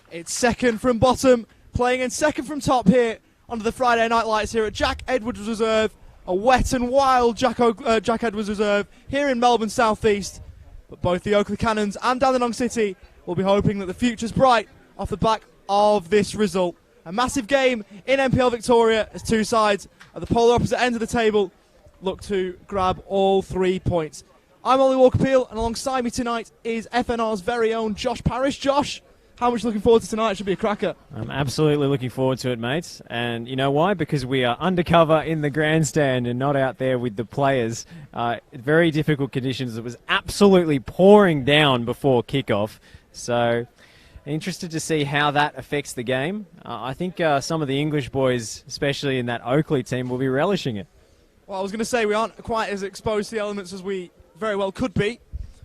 It's second from bottom, playing in second from top here under the Friday Night Lights here at Jack Edwards Reserve. A wet and wild Jack Edwards Reserve here in Melbourne South East. But both the Oakleigh Cannons and Dandenong City will be hoping that the future's bright off the back of this result. A massive game in NPL Victoria as two sides at the polar opposite end of the table look to grab all 3 points. I'm Ollie Walker-Peel, and alongside me tonight is FNR's very own Josh Parrish. Josh, how much looking forward to tonight? It should be a cracker. I'm absolutely looking forward to it, mates. And you know why? Because we are undercover in the grandstand and not out there with the players. Very difficult conditions. It was absolutely pouring down before kickoff. So interested to see how that affects the game. I think some of the English boys, especially in that Oakleigh team, will be relishing it. Well, I was going to say we aren't quite as exposed to the elements as we very well could be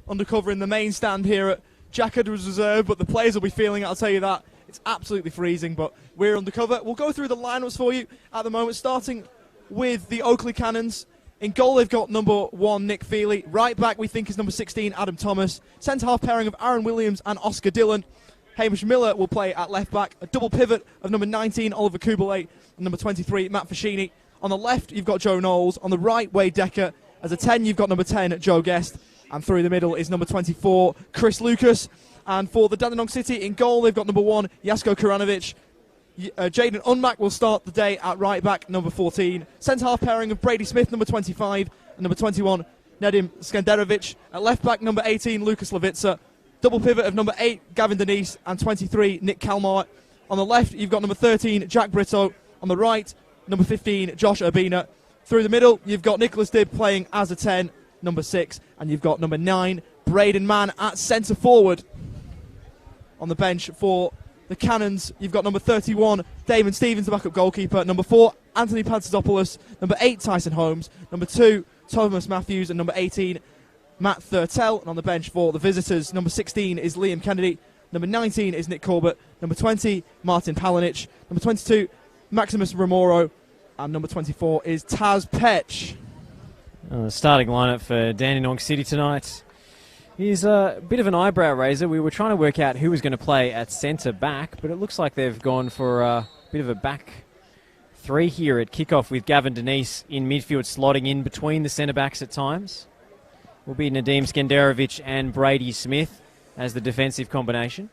undercover in the main stand here at Jack Edwards Reserve, but the players will be feeling it, I'll tell you that. It's absolutely freezing, but we're undercover. We'll go through the lineups for you at the moment, starting with the Oakleigh Cannons. In goal, they've got number 1, Nick Feely. Right back, we think, is number 16, Adam Thomas. Centre-half pairing of Aaron Williams and Oscar Dillon. Hamish Miller will play at left back. A double pivot of number 19, Oliver Kubalay, and number 23, Matt Fascini. On the left, you've got Joe Knowles. On the right, Wade Decker. As a 10, you've got number 10, Joe Guest. And through the middle is number 24, Chris Lucas. And for the Dandenong City, in goal, they've got number 1, Jasko Karanovic. Jaden Unmack will start the day at right back, number 14. Centre-half pairing of Brady Smith, number 25, and number 21, Nedim Skenderovic. At left back, number 18, Lucas Levica. Double pivot of number 8, Gavin Denise, and 23, Nick Kalmar. On the left, you've got number 13, Jack Brito. On the right, number 15, Josh Urbina. Through the middle, you've got Nicholas Dibb playing as a 10, number 6, and you've got number 9, Braden Mann at centre forward. On the bench for the Cannons, you've got number 31, Damon Stevens, the backup goalkeeper. Number 4, Anthony Patsopoulos. Number 8, Tyson Holmes. Number 2, Thomas Matthews. And number 18, Matt Thurtell. And on the bench for the visitors, number 16 is Liam Kennedy. Number 19 is Nick Corbett. Number 20, Martin Palinich. Number 22, Maximus Romoro. And number 24 is Taz Petch. The starting lineup for Dandenong City tonight is a bit of an eyebrow raiser. We were trying to work out who was going to play at centre back, but it looks like they've gone for a bit of a back three here at kickoff, with Gavin Denise in midfield slotting in between the centre backs at times. Will be Nedim Skenderovic and Brady Smith as the defensive combination.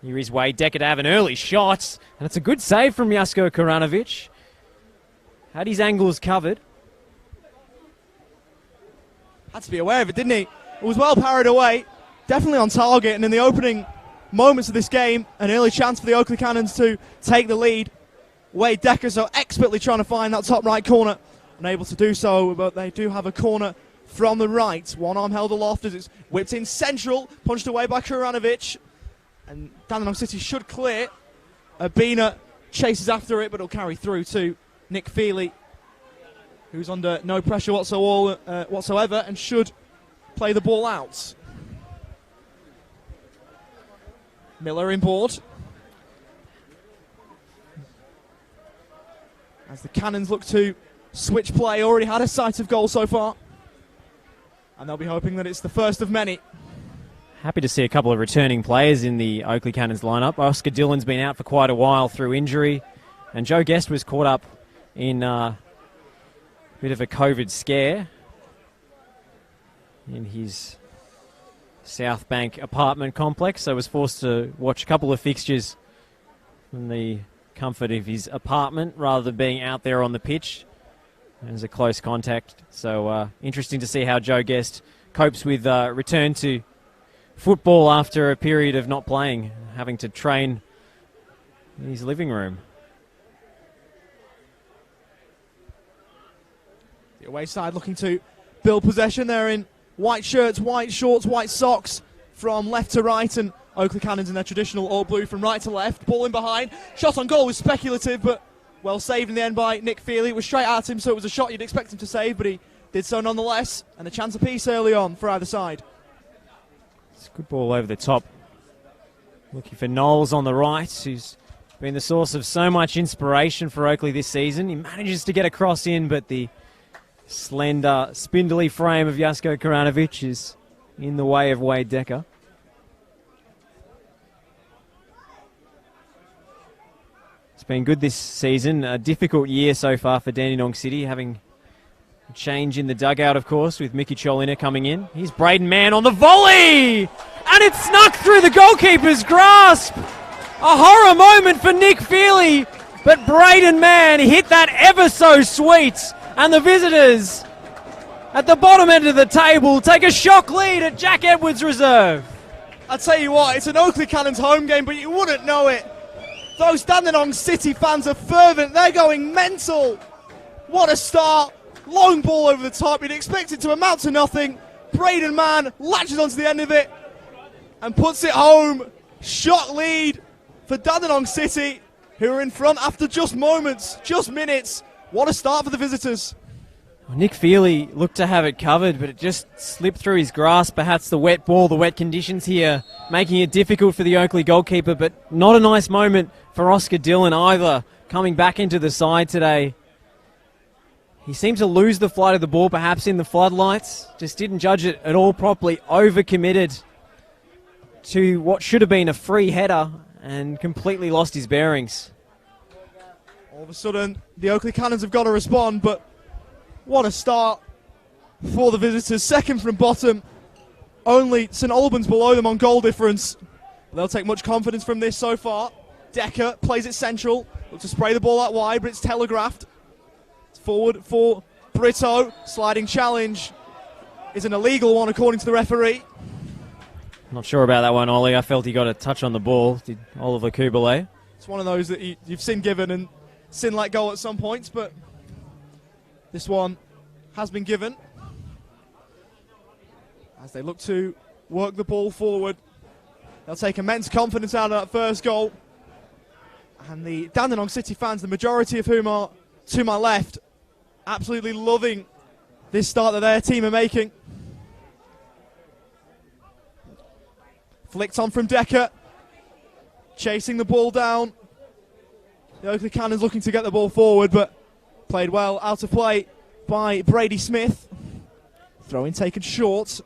Here is Wade Decker to have an early shot, and it's a good save from Jasko Karanovic. Had his angles covered. Had to be aware of it, didn't he? It was well parried away, definitely on target, and in the opening moments of this game, an early chance for the Oakleigh Cannons to take the lead. Wade Decker so expertly trying to find that top right corner, unable to do so, but they do have a corner from the right. One arm held aloft as it's whipped in central, punched away by Karanovic, and Dandenong City should clear. Urbina chases after it, but it'll carry through to Nick Feely, who's under no pressure whatsoever and should play the ball out. Miller inboard. As the Cannons look to switch play, already had a sight of goal so far. And they'll be hoping that it's the first of many. Happy to see a couple of returning players in the Oakleigh Cannons lineup. Oscar Dillon's been out for quite a while through injury, and Joe Guest was caught up in a bit of a COVID scare in his South Bank apartment complex, so was forced to watch a couple of fixtures from the comfort of his apartment rather than being out there on the pitch as a close contact. So interesting to see how Joe Guest copes with return to football after a period of not playing, having to train in his living room. The away side looking to build possession. They're in white shirts, white shorts, white socks from left to right, and Oakleigh Cannons in their traditional all blue from right to left. Ball in behind. Shot on goal was speculative, but well saved in the end by Nick Feely. It was straight at him, so it was a shot you'd expect him to save, but he did so nonetheless. And a chance apiece early on for either side. It's a good ball over the top. Looking for Knowles on the right, who's been the source of so much inspiration for Oakleigh this season. He manages to get a cross in, but the slender, spindly frame of Jasko Karanovic is in the way of Wade Decker. been good this season. A difficult year so far for Dandenong City, having a change in the dugout, of course, with Mickey Cholina coming in. Here's Braden Mann on the volley! And it snuck through the goalkeeper's grasp! A horror moment for Nick Feely, but Braden Mann hit that ever so sweet, and the visitors at the bottom end of the table take a shock lead at Jack Edwards Reserve. I'll tell you what, it's an Oakleigh Cannons home game, but you wouldn't know it. Those Dandenong City fans are fervent. They're going mental. What a start. Long ball over the top. You'd expect it to amount to nothing. Braden Mann latches onto the end of it and puts it home. Shot lead for Dandenong City, who are in front after just moments, just minutes. What a start for the visitors. Nick Feely looked to have it covered, but it just slipped through his grasp. Perhaps the wet ball, the wet conditions here, making it difficult for the Oakleigh goalkeeper, but not a nice moment for Oscar Dillon either, coming back into the side today. He seemed to lose the flight of the ball, perhaps in the floodlights, just didn't judge it at all properly, overcommitted to what should have been a free header and completely lost his bearings. All of a sudden, the Oakleigh Cannons have got to respond, but what a start for the visitors. Second from bottom. Only St Albans below them on goal difference. They'll take much confidence from this so far. Decker plays it central. Looks to spray the ball out wide, but it's telegraphed. It's forward for Brito. Sliding challenge is an illegal one according to the referee. Not sure about that one, Ollie. I felt he got a touch on the ball. Did Oliver Kubele? It's one of those that you've seen given and seen let go at some points, but this one has been given as they look to work the ball forward. They'll take immense confidence out of that first goal. And the Dandenong City fans, the majority of whom are to my left, absolutely loving this start that their team are making. Flicked on from Decker, chasing the ball down. The Oakleigh Cannons looking to get the ball forward, but played well out of play by Brady Smith. Throw-in taken short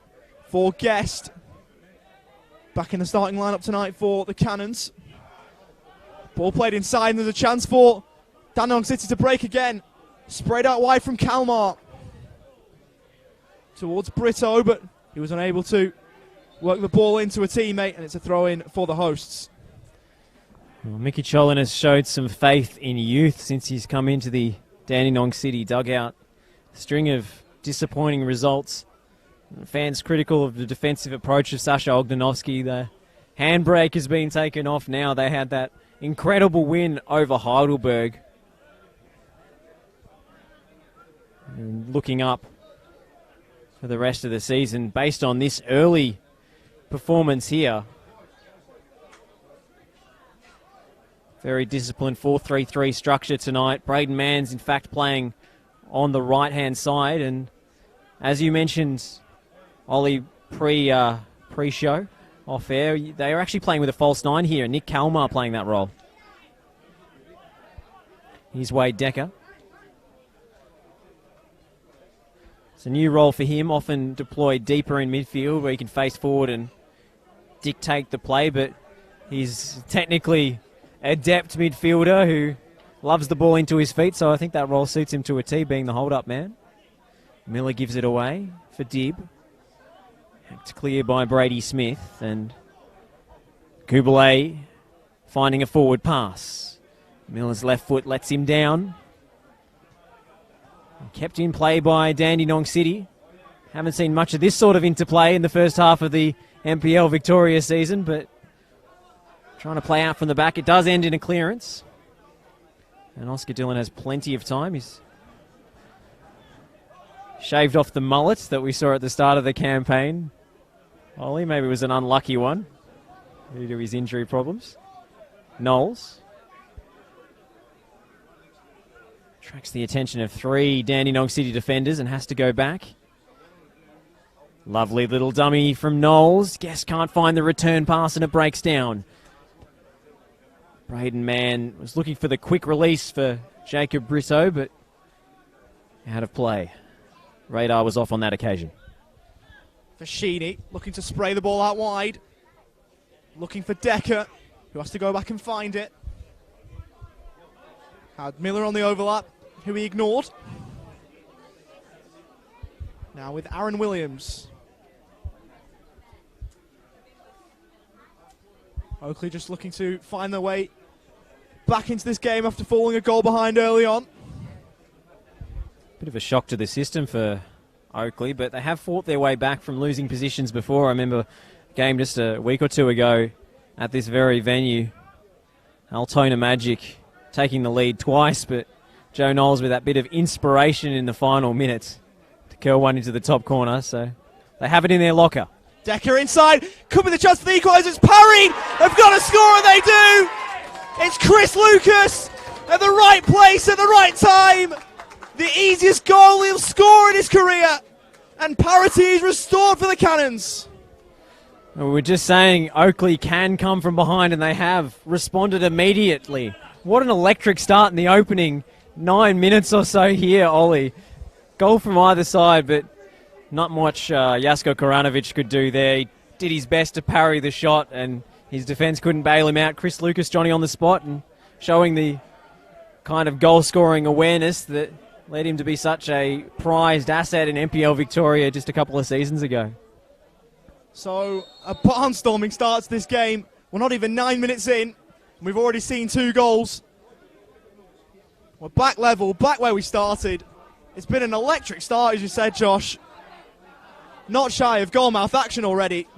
for Guest. Back in the starting lineup tonight for the Cannons. Ball played inside, and there's a chance for Dandenong City to break again. Sprayed out wide from Kalmar. Towards Brito, but he was unable to work the ball into a teammate, and it's a throw-in for the hosts. Well, Mickey Cholin has showed some faith in youth since he's come into the Dandenong City dugout. A string of disappointing results. Fans critical of the defensive approach of Sasha Ogdanovsky. The handbrake has been taken off now. They had that incredible win over Heidelberg. And looking up for the rest of the season based on this early performance here. Very disciplined 4-3-3 structure tonight. Braden Mann's in fact playing on the right-hand side, and as you mentioned, Ollie, pre-show, off-air, they are actually playing with a false 9 here. Nick Kalmar playing that role. Here's Wade Decker. It's a new role for him, often deployed deeper in midfield where he can face forward and dictate the play, but he's technically adept midfielder who loves the ball into his feet, so I think that role suits him to a T, being the hold-up man. Miller gives it away for Dib. Hacked clear by Brady Smith, and Kubele finding a forward pass. Miller's left foot lets him down. Kept in play by Dandenong City. Haven't seen much of this sort of interplay in the first half of the NPL Victoria season, but trying to play out from the back. It does end in a clearance. And Oscar Dillon has plenty of time. He's shaved off the mullet that we saw at the start of the campaign. Ollie, maybe it was an unlucky one due to his injury problems. Knowles attracts the attention of 3 Dandenong City defenders and has to go back. Lovely little dummy from Knowles. Guest can't find the return pass and it breaks down. Braden Mann was looking for the quick release for Jacob Brito, but out of play. Radar was off on that occasion. For Sheeny, looking to spray the ball out wide. Looking for Decker, who has to go back and find it. Had Miller on the overlap, who he ignored. Now with Aaron Williams. Oakleigh just looking to find their way back into this game after falling a goal behind early on. Bit of a shock to the system for Oakleigh, but they have fought their way back from losing positions before. I remember a game just a week or two ago at this very venue. Altona Magic taking the lead twice, but Joe Knowles with that bit of inspiration in the final minutes to curl one into the top corner, so they have it in their locker. Decker inside, could be the chance for the equaliser. It's parried. They've got a score, and they do. It's Chris Lucas at the right place at the right time. The easiest goal he'll score in his career, and parity is restored for the Cannons. We were just saying Oakleigh can come from behind, and they have responded immediately. What an electric start in the opening 9 minutes or so here, Ollie. Goal from either side, but not much Jasko Koranovic could do there. He did his best to parry the shot, and his defence couldn't bail him out. Chris Lucas, Johnny on the spot, and showing the kind of goal-scoring awareness that led him to be such a prized asset in NPL Victoria just a couple of seasons ago. So a barnstorming start to this game. We're not even 9 minutes in. We've already seen 2 goals. We're back level, back where we started. It's been an electric start, as you said, Josh. Not shy of goal-mouth action already.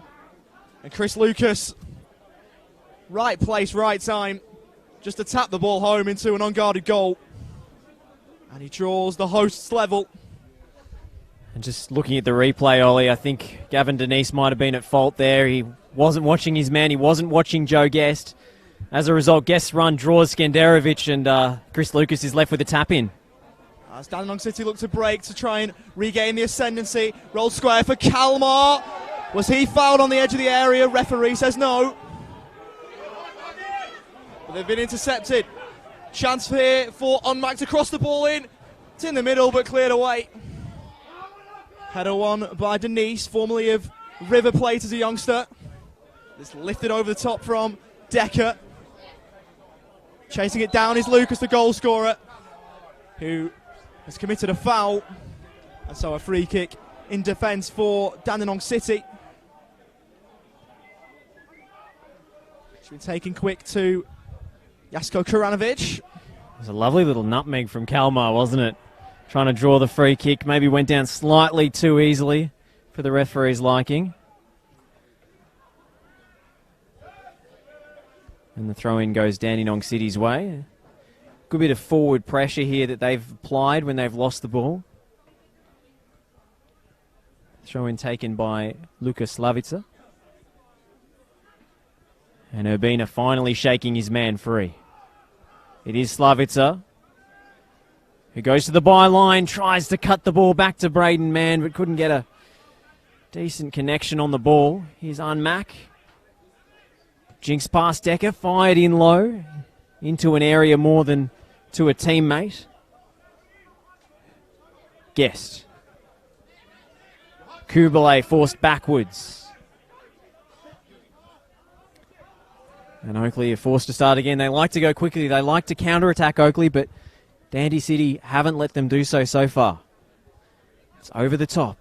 And Chris Lucas, right place, right time, just to tap the ball home into an unguarded goal. And he draws the hosts level. And just looking at the replay, Ollie, I think Gavin Denise might have been at fault there. He wasn't watching his man. He wasn't watching Joe Guest. As a result, Guest's run draws Skanderovic, and Chris Lucas is left with a tap-in. As Dandenong City look to break to try and regain the ascendancy. Roll square for Kalmar. Was he fouled on the edge of the area? Referee says no. But they've been intercepted. Chance here for Unmac to cross the ball in. It's in the middle, but cleared away. Header one by Denise, formerly of River Plate as a youngster. It's lifted over the top from Decker. Chasing it down is Lucas, the goal scorer, who has committed a foul. And so a free kick in defence for Dandenong City. It's been taken quick to Jasko Koranovic. It was a lovely little nutmeg from Kalmar, wasn't it? Trying to draw the free kick. Maybe went down slightly too easily for the referee's liking. And the throw-in goes Dandenong City's way. Good bit of forward pressure here that they've applied when they've lost the ball. Throw-in taken by Luka Slavica. And Urbina finally shaking his man free. It is Slavica, who goes to the byline, tries to cut the ball back to Braden Mann, but couldn't get a decent connection on the ball. Here's Unmac. Jinx past Decker, fired in low, into an area more than to a teammate. Guest. Kubalay forced backwards. And Oakleigh are forced to start again. They like to go quickly. They like to counter-attack Oakleigh, but Dandy City haven't let them do so far. It's over the top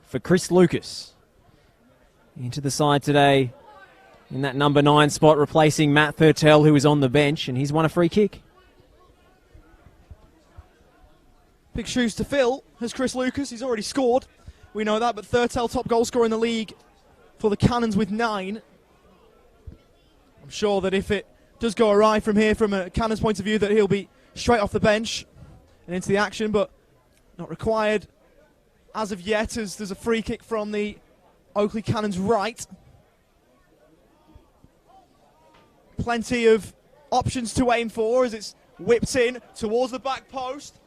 for Chris Lucas. Into the side today in that number 9 spot, replacing Matt Thurtell, who is on the bench, and he's won a free kick. Big shoes to fill has Chris Lucas. He's already scored. We know that, but Thurtell, top goal scorer in the league for the Cannons with 9. I'm sure that if it does go awry from here, from a Cannons point of view, that he'll be straight off the bench and into the action, but not required as of yet, as there's a free kick from the Oakleigh Cannons right. Plenty of options to aim for as it's whipped in towards the back post.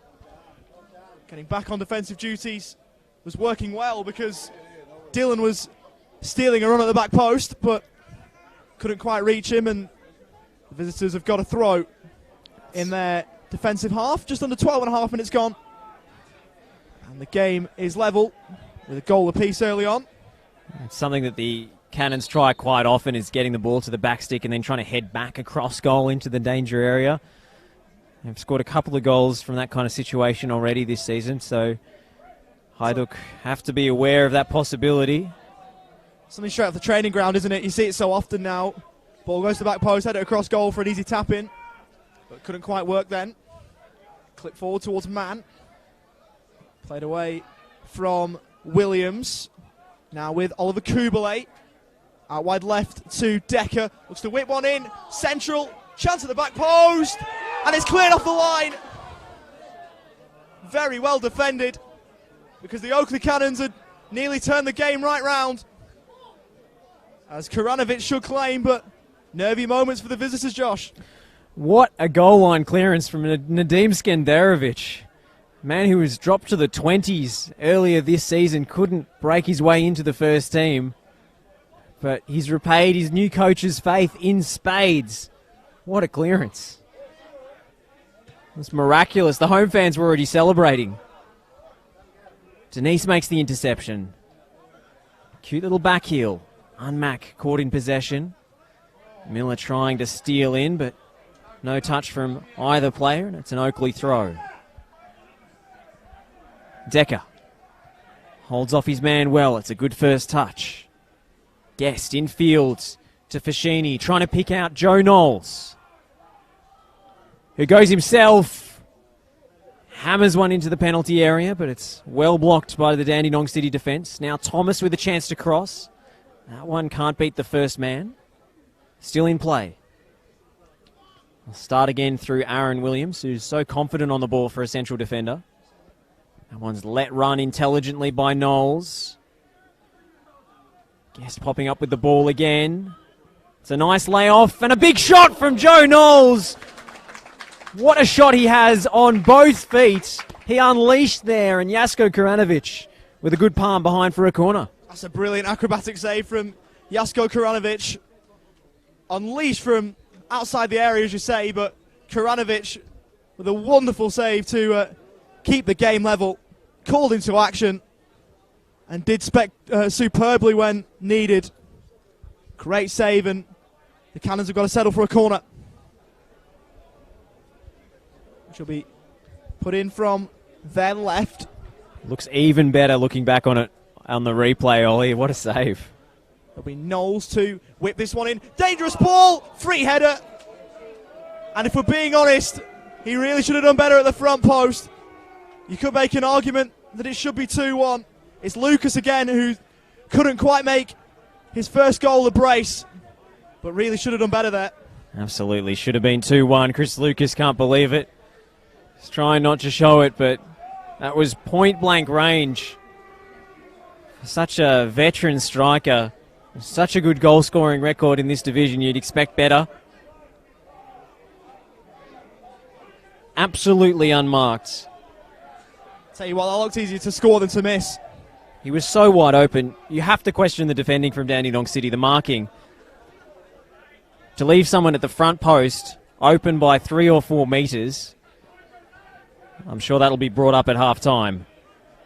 Getting back on defensive duties was working well because Dylan was stealing a run at the back post, but couldn't quite reach him, and the visitors have got a throw in their defensive half. Just under 12 and a half minutes gone. And the game is level with a goal apiece early on. It's something that the Cannons try quite often, is getting the ball to the back stick and then trying to head back across goal into the danger area. They've scored a couple of goals from that kind of situation already this season, so Hajduk have to be aware of that possibility. Something straight off the training ground, isn't it? You see it so often now. Ball goes to the back post, head it across goal for an easy tap-in. But couldn't quite work then. Clip forward towards Mann. Played away from Williams. Now with Oliver Kubalay. Out wide left to Decker. Looks to whip one in. Central. Chance at the back post. And it's cleared off the line. Very well defended. Because the Oakleigh Cannons had nearly turned the game right round. As Koranovic should claim, but nervy moments for the visitors, Josh. What a goal line clearance from Nadim Skenderovic. Man who was dropped to the 20s earlier this season, couldn't break his way into the first team. But he's repaid his new coach's faith in spades. What a clearance. It's miraculous. The home fans were already celebrating. Denise makes the interception. Cute little back heel. Unmack caught in possession. Miller trying to steal in, but no touch from either player, and it's an Oakleigh throw. Decker holds off his man well. It's a good first touch. Guest infield to Fashini, trying to pick out Joe Knowles, who goes himself. Hammers one into the penalty area, but it's well blocked by the Dandenong City defence. Now Thomas with a chance to cross. That one can't beat the first man. Still in play. I'll start again through Aaron Williams, who's so confident on the ball for a central defender. That one's let run intelligently by Knowles. Guest popping up with the ball again. It's a nice layoff and a big shot from Joe Knowles. What a shot he has on both feet. He unleashed there, and Jasko Koranovic with a good palm behind for a corner. That's a brilliant acrobatic save from Jasko Koranovic. Unleashed from outside the area, as you say, but Koranovic with a wonderful save to keep the game level. Called into action and did superbly when needed. Great save, and the Cannons have got to settle for a corner, which will be put in from their left. Looks even better looking back on it on the replay, Ollie. What a save. There'll be Knowles to whip this one in. Dangerous ball, free header. And if we're being honest, he really should have done better at the front post. You could make an argument that it should be 2-1. It's Lucas again who couldn't quite make his first goal a brace, but really should have done better there. Absolutely, should have been 2-1. Chris Lucas can't believe it. He's trying not to show it, but that was point-blank range. Such a veteran striker, such a good goal-scoring record in this division, you'd expect better. Absolutely unmarked. Tell you what, that looked easier to score than to miss. He was so wide open. You have to question the defending from Dandenong City, the marking. To leave someone at the front post open by 3 or 4 metres, I'm sure that'll be brought up at half-time.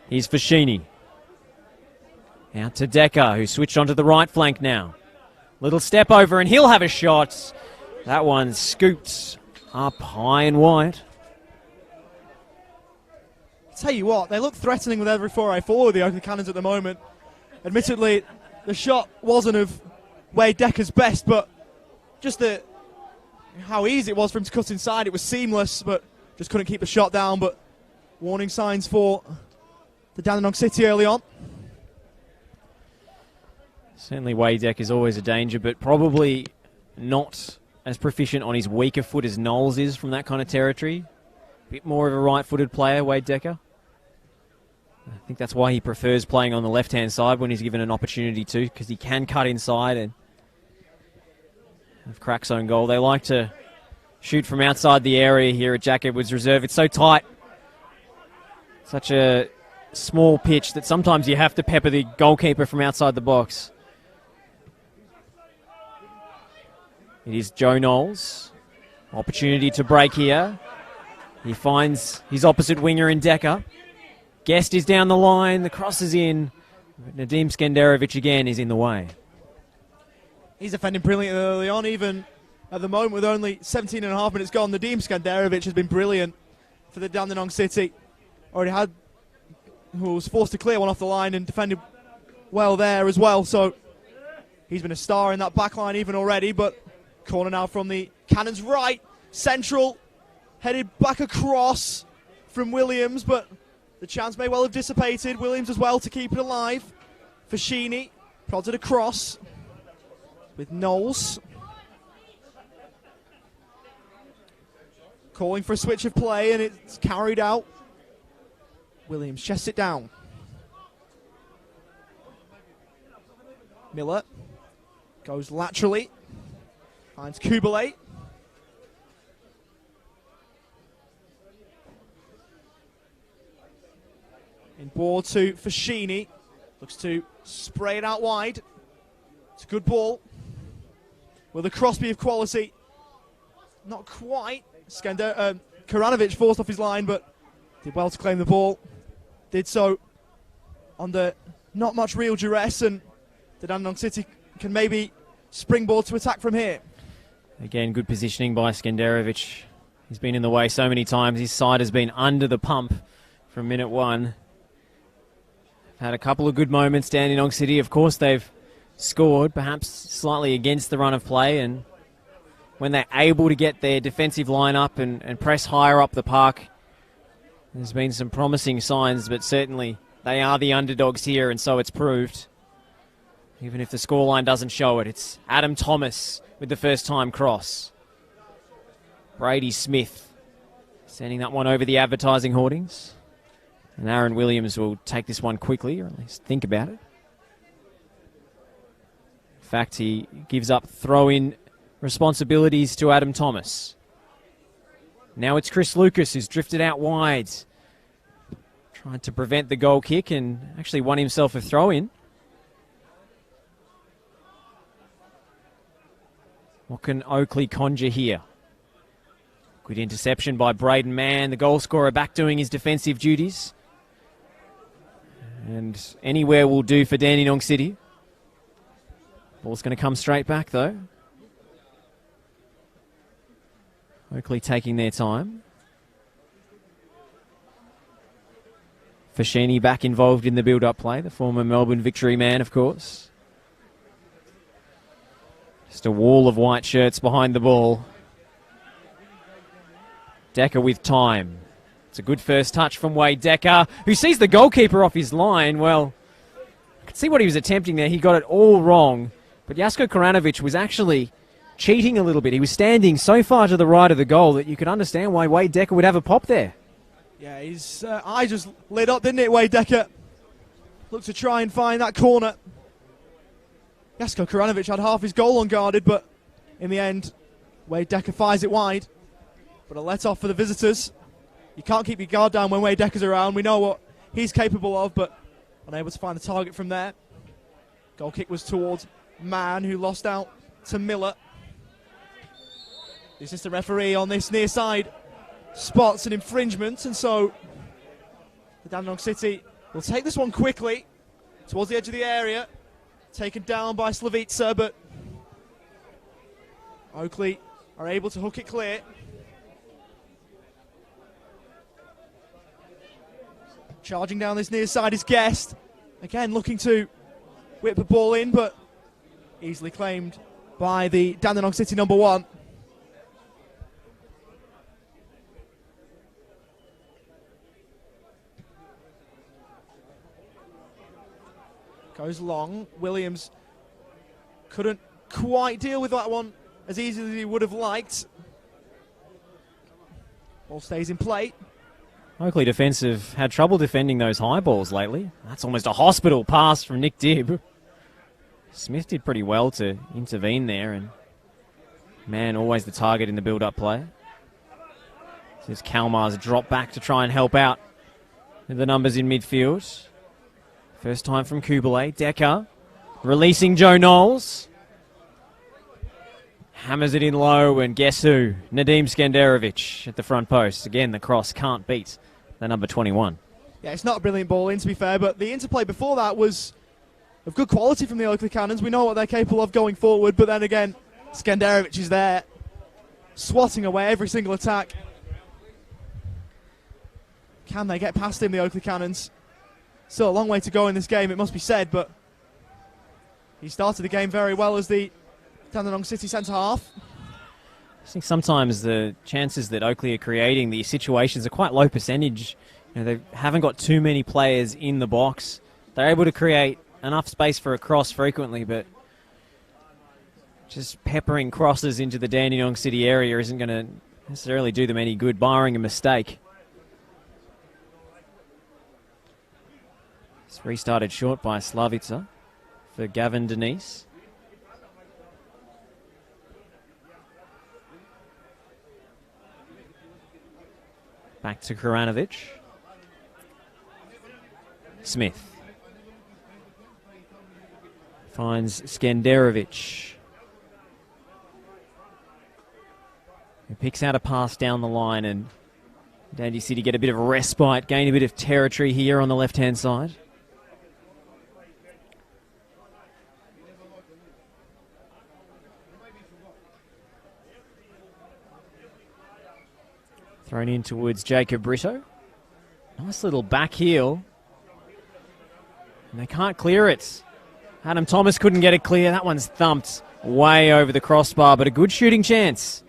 Here's Fashini. Out to Decker, who switched onto the right flank now. Little step over, and he'll have a shot. That one scooped up high and wide. Tell you what, they look threatening with every 4A forward, the Oakleigh Cannons at the moment. Admittedly, the shot wasn't of Wade Decker's best, but just how easy it was for him to cut inside. It was seamless, but just couldn't keep the shot down. But warning signs for the Dandenong City early on. Certainly Wade Decker is always a danger, but probably not as proficient on his weaker foot as Knowles is from that kind of territory. A bit more of a right-footed player, Wade Decker. I think that's why he prefers playing on the left-hand side when he's given an opportunity to, because he can cut inside and have Crack's own goal. They like to shoot from outside the area here at Jack Edwards Reserve. It's so tight. Such a small pitch that sometimes you have to pepper the goalkeeper from outside the box. It is Joe Knowles. Opportunity to break here. He finds his opposite winger in Decker. Guest is down the line. The cross is in. Nadim Skenderovic again is in the way. He's defending brilliantly early on, even at the moment with only 17.5 minutes gone. Nadim Skanderovic has been brilliant for the Dandenong City. Who was forced to clear one off the line and defended well there as well. So he's been a star in that back line even already. But corner now from the Cannons right. Central, headed back across from Williams, but the chance may well have dissipated. Williams as well to keep it alive. Fashini prodded across with Knowles. Calling for a switch of play, and it's carried out. Williams chests it down. Miller goes laterally. Finds Kubalay. In ball to Fashini. Looks to spray it out wide. It's a good ball. Will the cross be of quality? Not quite. Koranovic forced off his line, but did well to claim the ball. Did so under not much real duress, and the Dandenong City can maybe springboard to attack from here. Again, good positioning by Skanderovic. He's been in the way so many times. His side has been under the pump from minute one. Had a couple of good moments, Dandenong City. Of course, they've scored, perhaps slightly against the run of play, and when they're able to get their defensive line up and press higher up the park, there's been some promising signs, but certainly they are the underdogs here, and so it's proved. Even if the scoreline doesn't show it, it's Adam Thomas with the first-time cross. Brady Smith sending that one over the advertising hoardings. And Aaron Williams will take this one quickly, or at least think about it. In fact, he gives up throw-in responsibilities to Adam Thomas. Now it's Chris Lucas who's drifted out wide. Trying to prevent the goal kick and actually won himself a throw-in. What can Oakleigh conjure here? Good interception by Braden Mann, the goal scorer back doing his defensive duties. And anywhere will do for Dandenong City. Ball's going to come straight back though. Oakleigh taking their time. Fashini back involved in the build-up play, the former Melbourne Victory man, of course. Just a wall of white shirts behind the ball. Decker with time. It's a good first touch from Wade Decker, who sees the goalkeeper off his line. Well, I could see what he was attempting there. He got it all wrong. But Jasko Koranovic was actually cheating a little bit. He was standing so far to the right of the goal that you could understand why Wade Decker would have a pop there. Yeah, his eye just lit up, didn't it, Wade Decker? Looked to try and find that corner. Jasko Koranovic had half his goal unguarded, but in the end, Wade Decker fires it wide. But a let-off for the visitors. You can't keep your guard down when Wade Decker's around. We know what he's capable of, but unable to find the target from there. Goal kick was towards Mann, who lost out to Miller. The assistant referee on this near side spots an infringement, and so the Dandenong City will take this one quickly towards the edge of the area. Taken down by Slavica, but Oakleigh are able to hook it clear. Charging down this near side is Guest. Again, looking to whip the ball in, but easily claimed by the Dandenong City number one. Goes long. Williams couldn't quite deal with that one as easily as he would have liked. Ball stays in play. Oakleigh defensive had trouble defending those high balls lately. That's almost a hospital pass from Nick Dibb. Smith did pretty well to intervene there, and Mann always the target in the build-up play. Says Kalmar's drop back to try and help out with the numbers in midfield. First time from Kubalay. Decker releasing Joe Knowles. Hammers it in low, and guess who? Nadim Skanderovic at the front post. Again, the cross can't beat the number 21. Yeah, it's not a brilliant ball in, to be fair, but the interplay before that was of good quality from the Oakleigh Cannons. We know what they're capable of going forward, but then again, Skanderovic is there swatting away every single attack. Can they get past him, the Oakleigh Cannons? Still a long way to go in this game, it must be said, but he started the game very well as the Dandenong City centre-half. I think sometimes the chances that Oakleigh are creating, the situations, are quite low percentage. You know, they haven't got too many players in the box. They're able to create enough space for a cross frequently, but just peppering crosses into the Dandenong City area isn't going to necessarily do them any good, barring a mistake. It's restarted short by Slavica for Gavin Denise. Back to Koranovic. Smith finds Skenderovic. He picks out a pass down the line, and Dandy City get a bit of a respite, gain a bit of territory here on the left-hand side. Thrown in towards Jacob Brito. Nice little back heel. And they can't clear it. Adam Thomas couldn't get it clear. That one's thumped way over the crossbar, but a good shooting chance.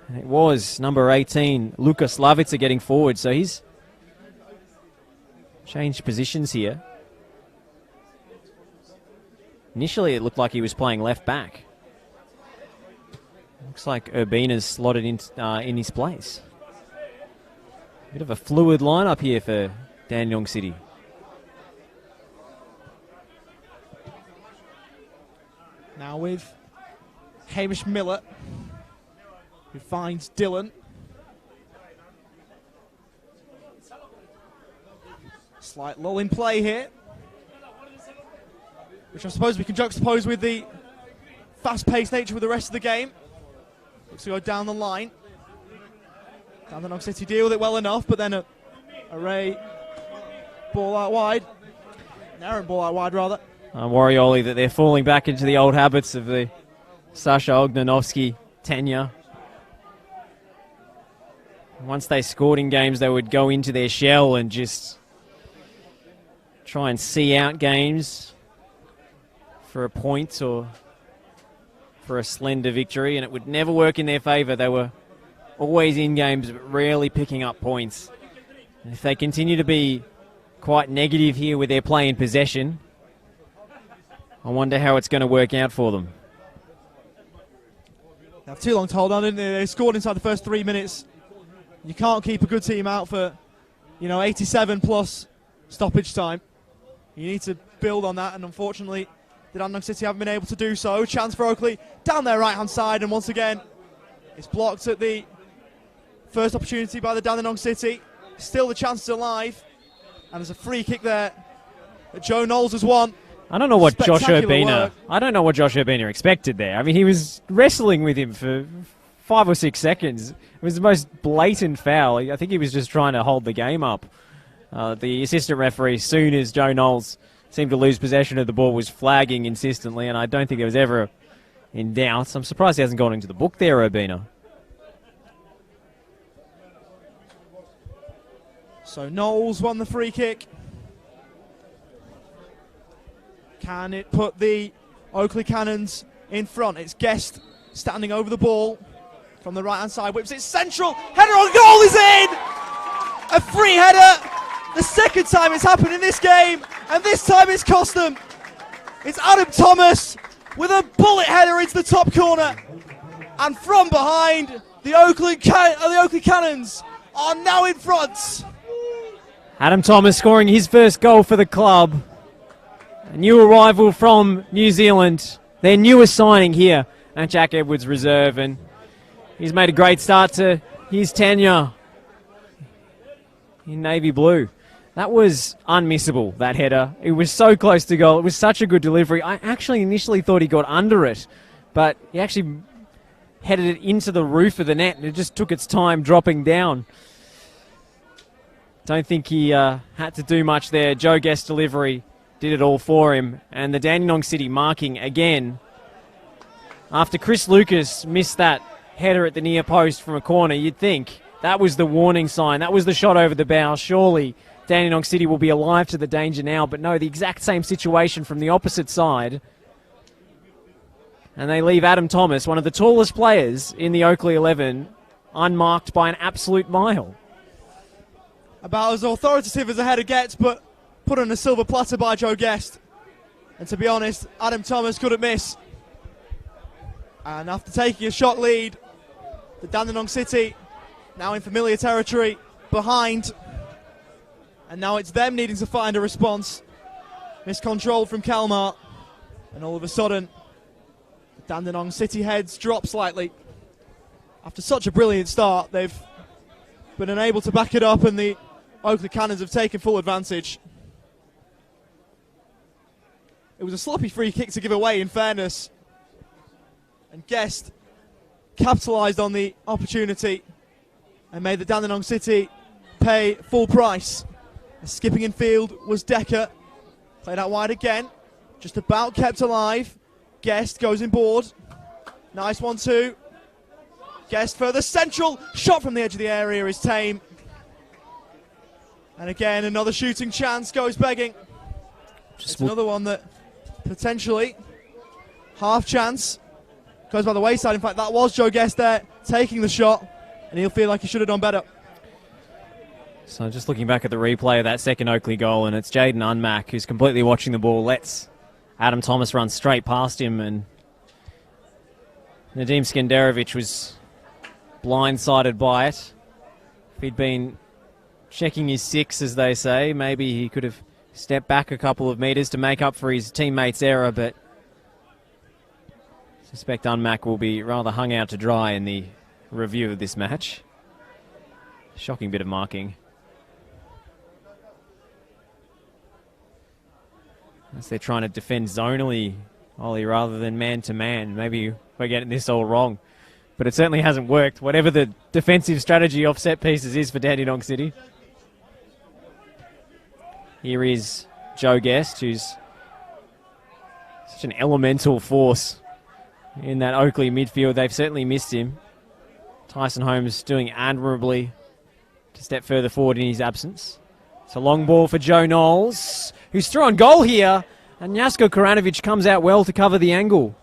And it was number 18, Luka Slavica, getting forward, so he's changed positions here. Initially, it looked like he was playing left back. Looks like Urbina's slotted in his place. Bit of a fluid lineup here for Dandenong City. Now with Hamish Miller, who finds Dylan. Slight lull in play here, which I suppose we can juxtapose with the fast-paced nature of the rest of the game. Looks to go down the line. Dandenong City deal with it well enough, but then a Ray ball out wide. An errant ball out wide, rather. I worry, Ollie, that they're falling back into the old habits of the Sasha Ognanovsky tenure. Once they scored in games, they would go into their shell and just try and see out games for a point or for a slender victory, and it would never work in their favour. They were always in games, but rarely picking up points. And if they continue to be quite negative here with their play in possession, I wonder how it's going to work out for them. They have too long to hold on, didn't they? They scored inside the first 3 minutes. You can't keep a good team out for, 87 plus stoppage time. You need to build on that, and unfortunately, the Dandenong City haven't been able to do so. Chance for Oakleigh down their right-hand side, and once again, it's blocked at the first opportunity by the Dandenong City. Still the chance is alive, and there's a free kick there that Joe Knowles has won. I don't know what Josh Urbina expected there. I mean, he was wrestling with him for 5 or 6 seconds. It was the most blatant foul. I think he was just trying to hold the game up. The assistant referee, as soon as Joe Knowles seemed to lose possession of the ball, was flagging insistently, and I don't think it was ever in doubt. I'm surprised he hasn't gone into the book there, Urbina. So Knowles won the free kick. Can it put the Oakleigh Cannons in front? It's Guest standing over the ball from the right-hand side. Whips it central. Header on goal is in! A free header. The second time it's happened in this game, and this time it's cost them. It's Adam Thomas with a bullet header into the top corner. And from behind, the Oakleigh Cannons are now in front. Adam Thomas scoring his first goal for the club. A new arrival from New Zealand, their newest signing here at Jack Edwards Reserve, and he's made a great start to his tenure in navy blue. That was unmissable, that header. It was so close to goal. It was such a good delivery. I actually initially thought he got under it, but he actually headed it into the roof of the net, and it just took its time dropping down. Don't think he had to do much there. Joe Guest delivery did it all for him. And the Dandenong City marking again. After Chris Lucas missed that header at the near post from a corner, you'd think that was the warning sign. That was the shot over the bow. Surely Dandenong City will be alive to the danger now. But no, the exact same situation from the opposite side. And they leave Adam Thomas, one of the tallest players in the Oakleigh 11, unmarked by an absolute mile. About as authoritative as a header gets, but put on a silver platter by Joe Guest. And to be honest, Adam Thomas couldn't miss. And after taking a shot lead, the Dandenong City now in familiar territory, behind. And now it's them needing to find a response. Miscontrolled from Kalmar. And all of a sudden, the Dandenong City heads drop slightly. After such a brilliant start, they've been unable to back it up, and the Oakleigh Cannons have taken full advantage. It was a sloppy free kick to give away, in fairness. And Guest capitalised on the opportunity and made the Dandenong City pay full price. The skipping in field was Decker. Played out wide again. Just about kept alive. Guest goes in board. Nice 1-2. Guest further central. Shot from the edge of the area is tame. And again, another shooting chance goes begging. It's another one that potentially half chance goes by the wayside. In fact, that was Joe Guest there taking the shot, and he'll feel like he should have done better. So just looking back at the replay of that second Oakleigh goal, and it's Jaden Unmack who's completely watching the ball, lets Adam Thomas run straight past him, and Nadim Skenderovic was blindsided by it. If he'd been checking his six, as they say, maybe he could have stepped back a couple of metres to make up for his teammate's error, but I suspect Unmack will be rather hung out to dry in the review of this match. Shocking bit of marking. As they're trying to defend zonally, Ollie, rather than man-to-man. Maybe we're getting this all wrong. But it certainly hasn't worked, whatever the defensive strategy off set pieces is for Dandenong City. Here is Joe Guest, who's such an elemental force in that Oakleigh midfield. They've certainly missed him. Tyson Holmes doing admirably to step further forward in his absence. It's a long ball for Joe Knowles, who's through on goal here, and Jasko Koranovic comes out well to cover the angle.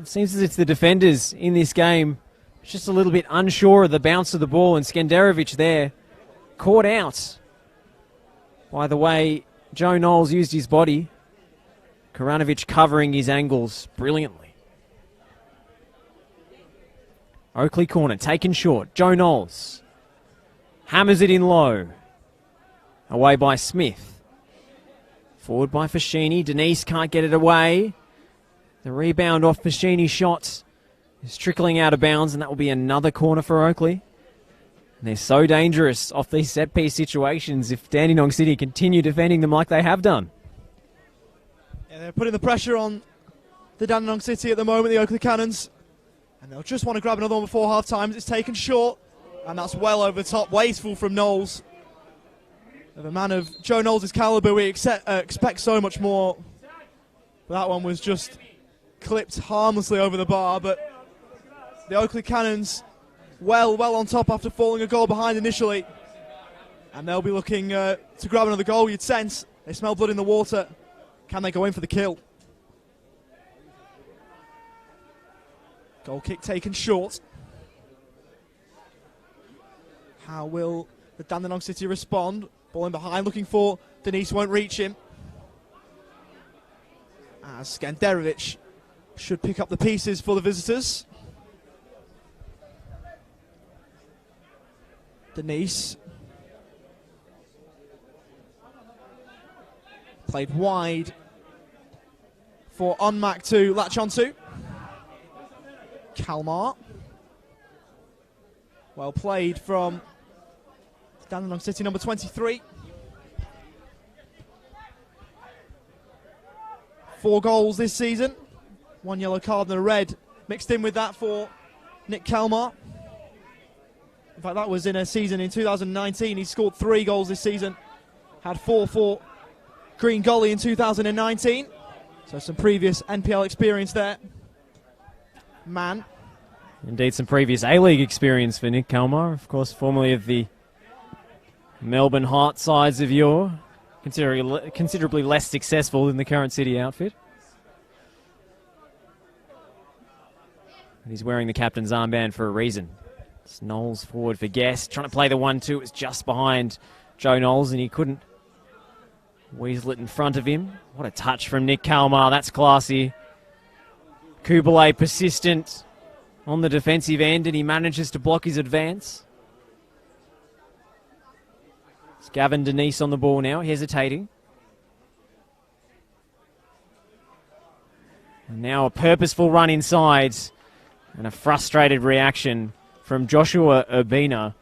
It seems as if the defenders in this game are just a little bit unsure of the bounce of the ball, and Skenderovic there caught out by the way Joe Knowles used his body. Koranovic covering his angles brilliantly. Oakleigh corner taken short. Joe Knowles hammers it in low. Away by Smith. Forward by Fashini. Denise can't get it away. The rebound off Fashini's shot is trickling out of bounds, and that will be another corner for Oakleigh. And they're so dangerous off these set-piece situations if Dandenong City continue defending them like they have done. Yeah, they're putting the pressure on the Dandenong City at the moment, the Oakleigh Cannons. And they'll just want to grab another one before half-time. It's taken short, and that's well over the top. Wasteful from Knowles. Of a man of Joe Knowles' calibre, we expect so much more. But that one was just clipped harmlessly over the bar. But the Oakleigh Cannons well on top after falling a goal behind initially. And they'll be looking to grab another goal, you'd sense. They smell blood in the water. Can they go in for the kill? Goal kick taken short. How will the Dandenong City respond? Ball in behind, looking for Denise, won't reach him. As Skenderovic should pick up the pieces for the visitors. Denise. Played wide for Unmack to latch onto. Kalmar. Well played from Dandenong City, number 23. 4 goals this season. 1 yellow card and a red mixed in with that for Nick Kalmar. In fact, that was in a season in 2019. He scored 3 goals this season. Had 4 for Green Gully in 2019. So some previous NPL experience there. Mann Indeed, some previous A-League experience for Nick Kalmar, of course, formerly of the Melbourne Heart sides of yore, considerably less successful than the current City outfit. And he's wearing the captain's armband for a reason. It's Knowles forward for Guest, trying to play the 1-2. It's just behind Joe Knowles, and he couldn't weasel it in front of him. What a touch from Nick Kalmar. That's classy. Kubalay persistent on the defensive end, and he manages to block his advance. It's Gavin Denise on the ball now, hesitating. And now a purposeful run inside and a frustrated reaction from Joshua Urbina,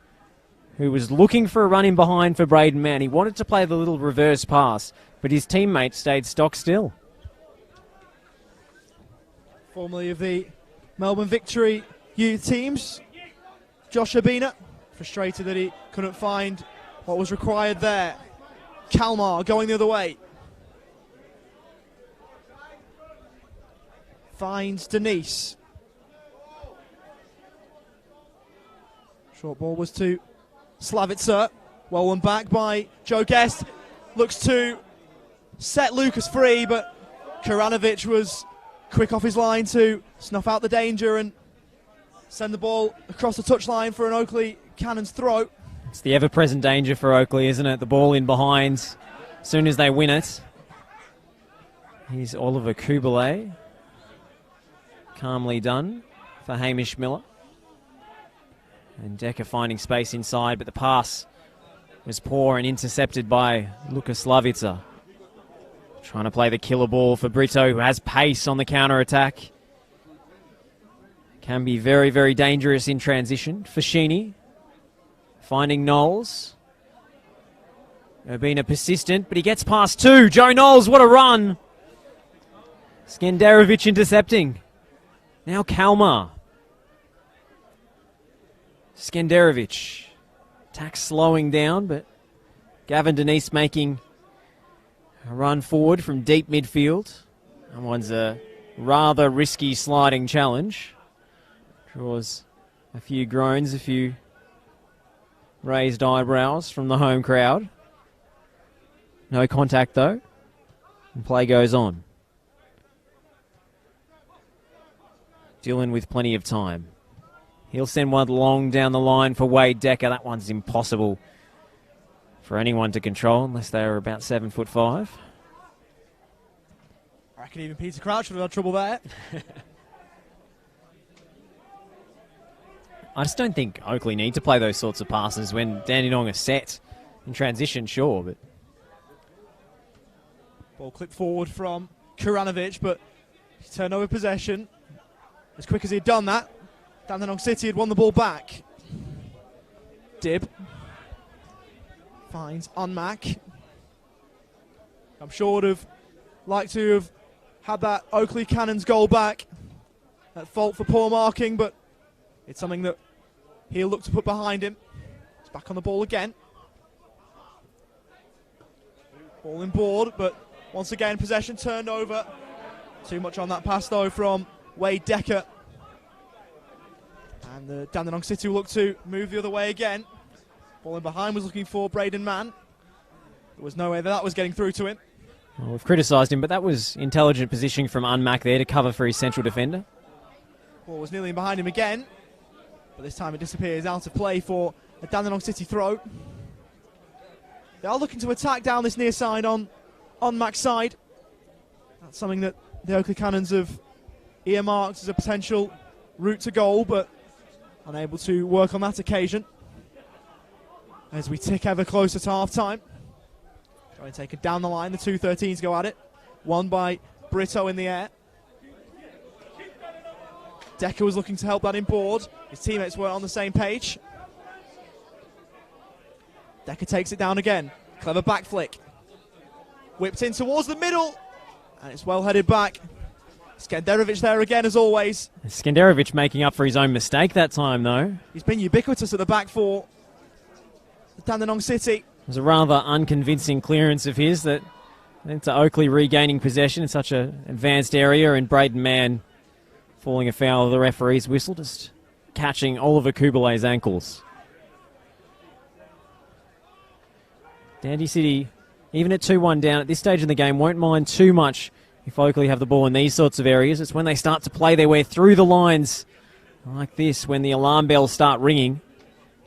who was looking for a run in behind for Braden Mann. He wanted to play the little reverse pass, but his teammate stayed stock still. Formerly of the Melbourne Victory youth teams, Josh Urbina, frustrated that he couldn't find what was required there. Kalmar going the other way. Finds Denise. Short ball was to Slavitzer. Well won back by Joe Guest. Looks to set Lucas free, but Karanovic was quick off his line to snuff out the danger and send the ball across the touchline for an Oakleigh Cannons throw. It's the ever-present danger for Oakleigh, isn't it? The ball in behind as soon as they win it. Here's Oliver Kubalay. Calmly done for Hamish Miller. And Decker finding space inside, but the pass was poor and intercepted by Lukas Slavica. Trying to play the killer ball for Brito, who has pace on the counter-attack. Can be very, very dangerous in transition. Fashini finding Knowles. Urbina persistent, but he gets past two. Joe Knowles, what a run! Skenderovic intercepting. Now Kalmar. Skenderovic. Attack slowing down, but Gavin Denise making a run forward from deep midfield. That one's a rather risky sliding challenge. Draws a few groans, a few raised eyebrows from the home crowd. No contact though, and play goes on. Dylan with plenty of time. He'll send one long down the line for Wade Decker. That one's impossible for anyone to control unless they are about 7'5". I reckon even Peter Crouch would have had trouble there. I just don't think Oakleigh need to play those sorts of passes when Dandenong are set in transition, sure, but ball clipped forward from Karanovic, but he turned over possession. As quick as he'd done that, Dandenong City had won the ball back. Dib finds Unmac. I'm sure would have liked to have had that Oakleigh Cannons goal back. At fault for poor marking, but it's something that he'll look to put behind him. He's back on the ball again. Ball in board, but once again possession turned over. Too much on that pass though from Wade Decker. And the Dandenong City will look to move the other way again. Ball in behind was looking for Braden Mann. There was no way that was getting through to him. Well, we've criticised him, but that was intelligent positioning from Unmac there to cover for his central defender. Ball was nearly behind him again, but this time it disappears out of play for a Dandenong City throw. They are looking to attack down this near side on Mac's side. That's something that the Oakleigh Cannons have earmarked as a potential route to goal, but unable to work on that occasion. As we tick ever closer to half-time. Trying to take it down the line, the 2-13s go at it. Won by Brito in the air. Decker was looking to help that in board. His teammates weren't on the same page. Decker takes it down again. Clever back flick. Whipped in towards the middle. And it's well headed back. Skenderovic there again as always. Skenderovic making up for his own mistake that time though. He's been ubiquitous at the back for Dandenong City. It was a rather unconvincing clearance of his that led to Oakleigh regaining possession in such an advanced area and Braden Mann falling afoul of the referee's whistle. Just catching Oliver Kubelay's ankles. Dandy City, even at 2-1 down at this stage in the game, won't mind too much if Oakleigh have the ball in these sorts of areas. It's when they start to play their way through the lines like this, when the alarm bells start ringing.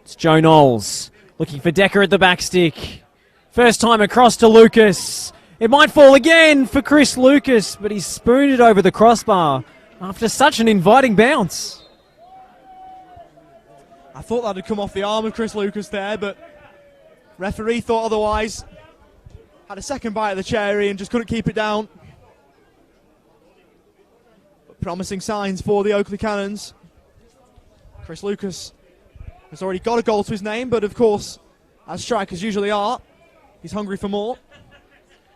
It's Joe Knowles looking for Decker at the back stick. First time across to Lucas. It might fall again for Chris Lucas, but he's spooned it over the crossbar after such an inviting bounce. I thought that had come off the arm of Chris Lucas there, but referee thought otherwise. Had a second bite of the cherry and just couldn't keep it down. But promising signs for the Oakleigh Cannons. Chris Lucas has already got a goal to his name, but of course, as strikers usually are, he's hungry for more.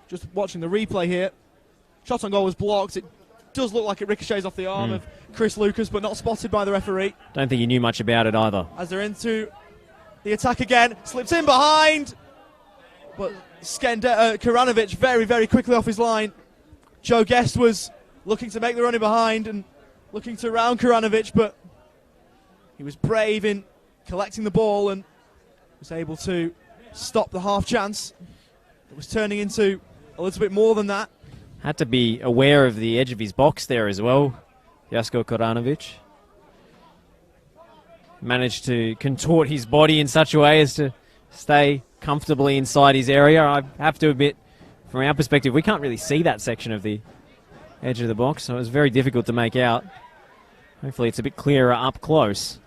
Just watching the replay here. Shot on goal was blocked. It does look like it ricochets off the arm of Chris Lucas, but not spotted by the referee. Don't think he knew much about it either. As they're into the attack again. Slips in behind. But Karanovic very, very quickly off his line. Joe Guest was looking to make the running behind and looking to round Karanovic, but he was brave in collecting the ball and was able to stop the half chance. It was turning into a little bit more than that. Had to be aware of the edge of his box there as well, Jasko Koranovic. Managed to contort his body in such a way as to stay comfortably inside his area. I have to admit, from our perspective, we can't really see that section of the edge of the box, so it was very difficult to make out. Hopefully it's a bit clearer up close.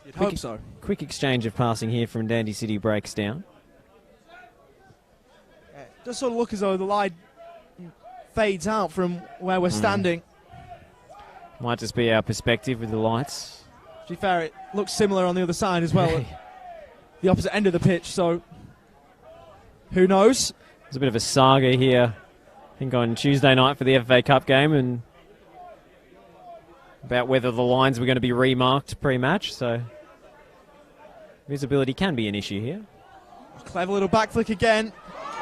You'd hope so. Quick exchange of passing here from Dandy City breaks down. Does sort of look as though the line fades out from where we're standing. Might just be our perspective with the lights. To be fair, it looks similar on the other side as well, at the opposite end of the pitch, so who knows? There's a bit of a saga here, I think, on Tuesday night for the FA Cup game, and about whether the lines were going to be remarked pre-match, so visibility can be an issue here. A clever little back flick again.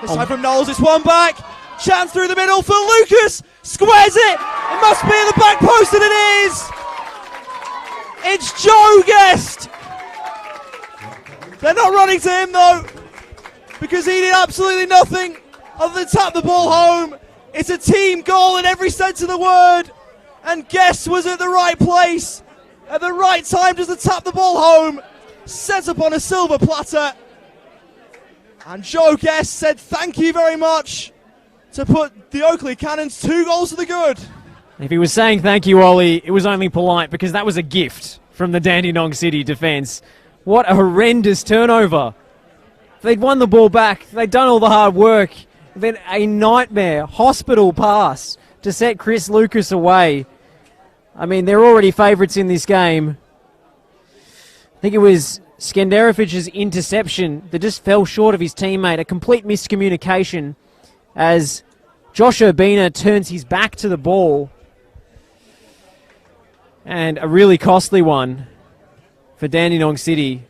This time from Knowles, it's one back. Chance through the middle for Lucas. Squares it. It must be at the back post, and it is. It's Joe Guest. They're not running to him, though, because he did absolutely nothing other than tap the ball home. It's a team goal in every sense of the word, and Guest was at the right place at the right time just to tap the ball home. Set up on a silver platter. And Joe Guest said thank you very much to put the Oakleigh Cannons 2 goals to the good. If he was saying thank you, Ollie, it was only polite because that was a gift from the Dandenong City defence. What a horrendous turnover. They'd won the ball back. They'd done all the hard work. Then a nightmare hospital pass to set Chris Lucas away. I mean, they're already favourites in this game. I think it was Skenderovic's interception that just fell short of his teammate. A complete miscommunication as Josh Urbina turns his back to the ball. And a really costly one for Dandenong City.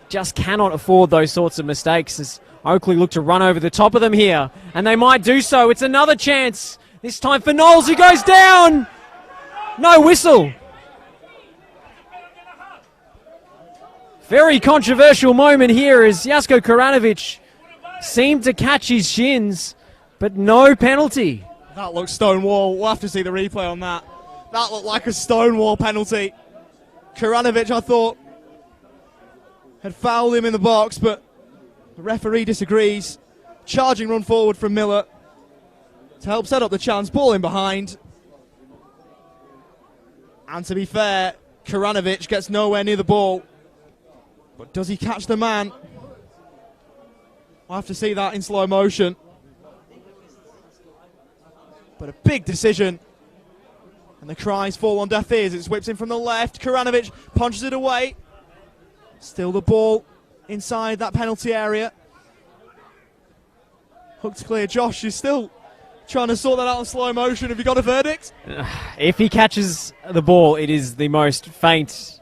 Just cannot afford those sorts of mistakes as Oakleigh look to run over the top of them here. And they might do so. It's another chance. This time for Knowles, who goes down. No whistle. Very controversial moment here as Jasko Koranovic seemed to catch his shins, but no penalty. That looks stonewall. We'll have to see the replay on that. That looked like a stonewall penalty. Koranovic, I thought, had fouled him in the box, but the referee disagrees. Charging run forward from Miller to help set up the chance. Ball in behind. And to be fair, Koranovic gets nowhere near the ball. But does he catch the man? We'll have to see that in slow motion. But a big decision. And the cries fall on deaf ears. It's whipped in from the left. Koranovic punches it away. Still the ball inside that penalty area. Hooked clear. Josh is still trying to sort that out in slow motion. Have you got a verdict? If he catches the ball, it is the most faint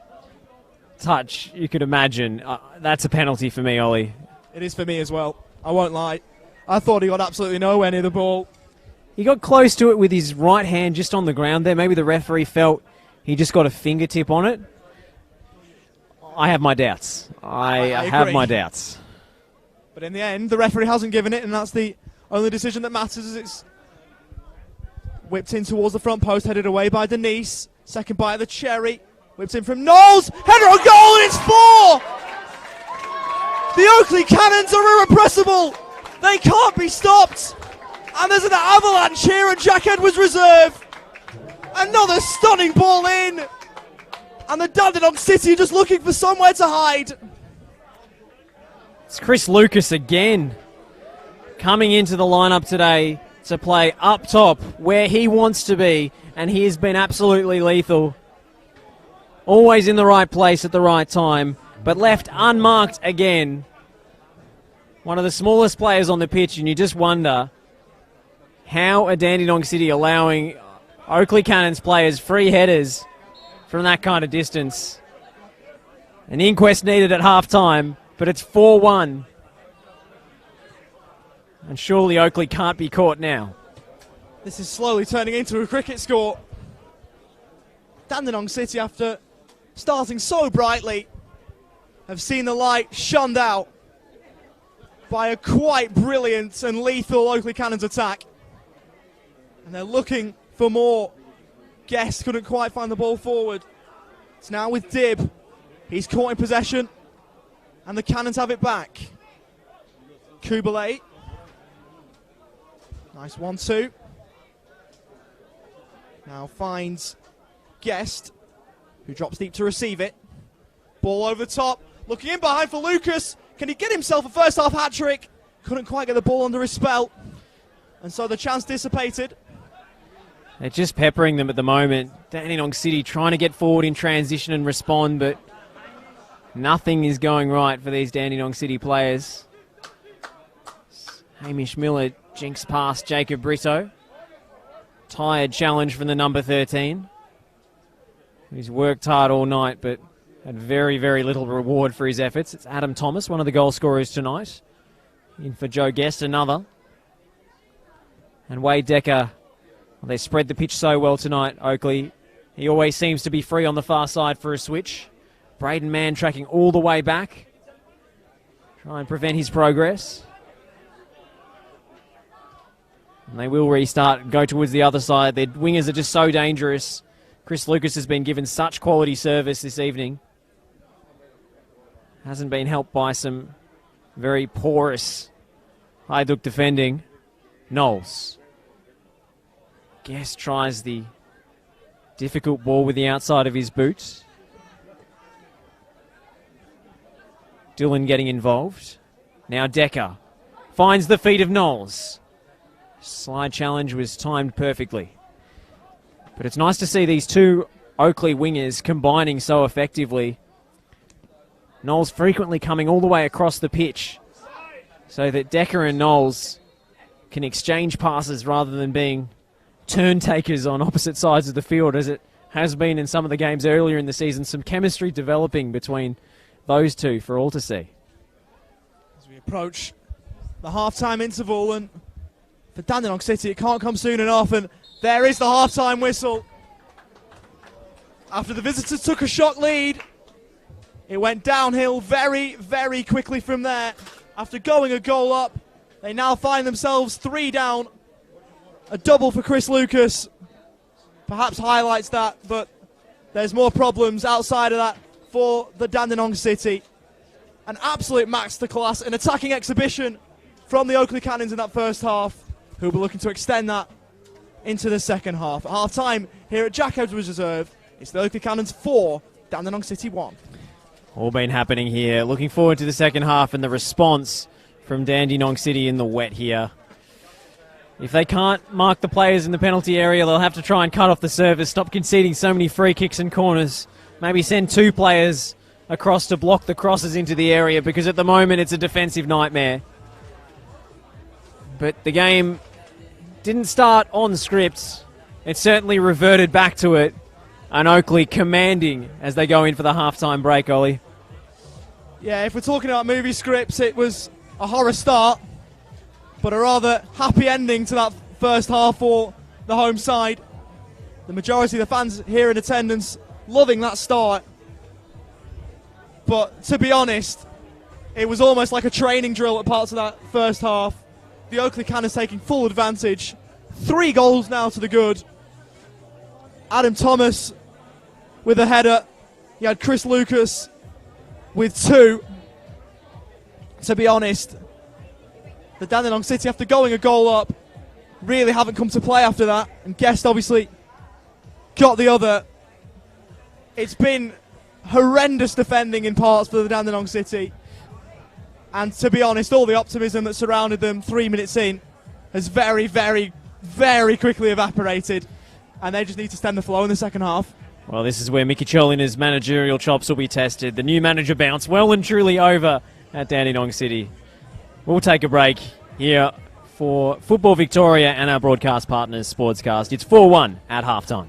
touch you could imagine. That's a penalty for me, Ollie. It is for me as well. I won't lie. I thought he got absolutely nowhere near the ball. He got close to it with his right hand just on the ground there. Maybe the referee felt he just got a fingertip on it. I have my doubts. I have my doubts. But in the end, the referee hasn't given it, and that's the only decision that matters as it's whipped in towards the front post, headed away by Denise. Second bite of the cherry. Whipped in from Knowles. Header on goal, and it's 4! The Oakleigh Cannons are irrepressible. They can't be stopped. And there's an avalanche here at Jack Edwards Reserve. Another stunning ball in. And the Dandenong City are just looking for somewhere to hide. It's Chris Lucas again coming into the lineup today to play up top where he wants to be, and he has been absolutely lethal. Always in the right place at the right time, but left unmarked again. One of the smallest players on the pitch, and you just wonder how are Dandenong City allowing Oakleigh Cannons players free headers from that kind of distance. An inquest needed at half-time, but it's 4-1. And surely Oakleigh can't be caught now. This is slowly turning into a cricket score. Dandenong City, after starting so brightly, have seen the light shunned out by a quite brilliant and lethal Oakleigh Cannons attack. And they're looking for more. Guest couldn't quite find the ball forward. It's now with Dibb. He's caught in possession, and the Cannons have it back. Kubalay. Nice 1-2. Now finds Guest, who drops deep to receive it. Ball over the top. Looking in behind for Lucas. Can he get himself a first half hat-trick? Couldn't quite get the ball under his spell. And so the chance dissipated. They're just peppering them at the moment. Dandenong City trying to get forward in transition and respond, but nothing is going right for these Dandenong City players. Hamish Miller jinks past Jacob Brito. Tired challenge from the number 13. He's worked hard all night, but had very, very little reward for his efforts. It's Adam Thomas, one of the goal scorers tonight. In for Joe Guest, another. And Wade Decker. Well, they spread the pitch so well tonight, Oakleigh. He always seems to be free on the far side for a switch. Braden Mann tracking all the way back. Try and prevent his progress. And they will restart and go towards the other side. Their wingers are just so dangerous. Chris Lucas has been given such quality service this evening. Hasn't been helped by some very porous Hajduk defending. Knowles. Guest tries the difficult ball with the outside of his boots. Dylan getting involved. Now Decker finds the feet of Knowles. Slide challenge was timed perfectly. But it's nice to see these two Oakleigh wingers combining so effectively. Knowles frequently coming all the way across the pitch so that Decker and Knowles can exchange passes rather than being turn takers on opposite sides of the field, as it has been in some of the games earlier in the season. Some chemistry developing between those two for all to see. As we approach the half-time interval, and for Dandenong City it can't come soon enough, and there is the half-time whistle. After the visitors took a shot lead, it went downhill very, very quickly from there. After going a goal up, they now find themselves 3 down. A double for Chris Lucas perhaps highlights that, but there's more problems outside of that for the Dandenong City. An absolute masterclass, an attacking exhibition from the Oakleigh Cannons in that first half, who will be looking to extend that into the second half. At half-time here at Jack Edwards Reserve, it's the Oakleigh Cannons 4, Dandenong City 1. All been happening here. Looking forward to the second half and the response from Dandenong City in the wet here. If they can't mark the players in the penalty area, they'll have to try and cut off the service, stop conceding so many free kicks and corners. Maybe send 2 players across to block the crosses into the area, because at the moment it's a defensive nightmare. But the game didn't start on script. It certainly reverted back to it. And Oakleigh commanding as they go in for the halftime break, Ollie. Yeah, if we're talking about movie scripts, it was a horror start, but a rather happy ending to that first half for the home side. The majority of the fans here in attendance loving that start. But to be honest, it was almost like a training drill at parts of that first half. The Oakleigh Cannons taking full advantage. 3 goals now to the good. Adam Thomas with a header. You had Chris Lucas with 2. To be honest, the Dandenong City, after going a goal up, really haven't come to play after that. And Guest obviously got the other. It's been horrendous defending in parts for the Dandenong City. And to be honest, all the optimism that surrounded them 3 minutes in has very, very, very quickly evaporated. And they just need to stem the flow in the second half. Well, this is where Mickey Cholina's managerial chops will be tested. The new manager bounce well and truly over at Dandenong City. We'll take a break here for Football Victoria and our broadcast partners, Sportscast. It's 4-1 at halftime.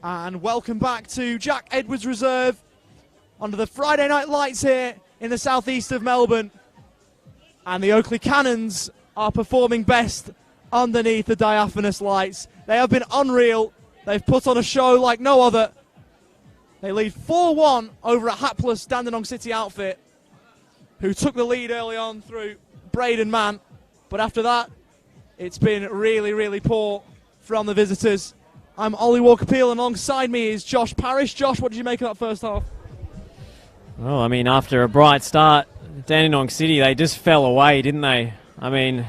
And welcome back to Jack Edwards Reserve under the Friday night lights here in the southeast of Melbourne. And the Oakleigh Cannons are performing best underneath the diaphanous lights. They have been unreal. They've put on a show like no other. They lead 4-1 over a hapless Dandenong City outfit who took the lead early on through Braden Mann. But after that, it's been really, really poor from the visitors. I'm Ollie Walker-Peel, and alongside me is Josh Parrish. Josh, what did you make of that first half? Well, I mean, after a bright start, Dandenong City, they just fell away, didn't they? I mean,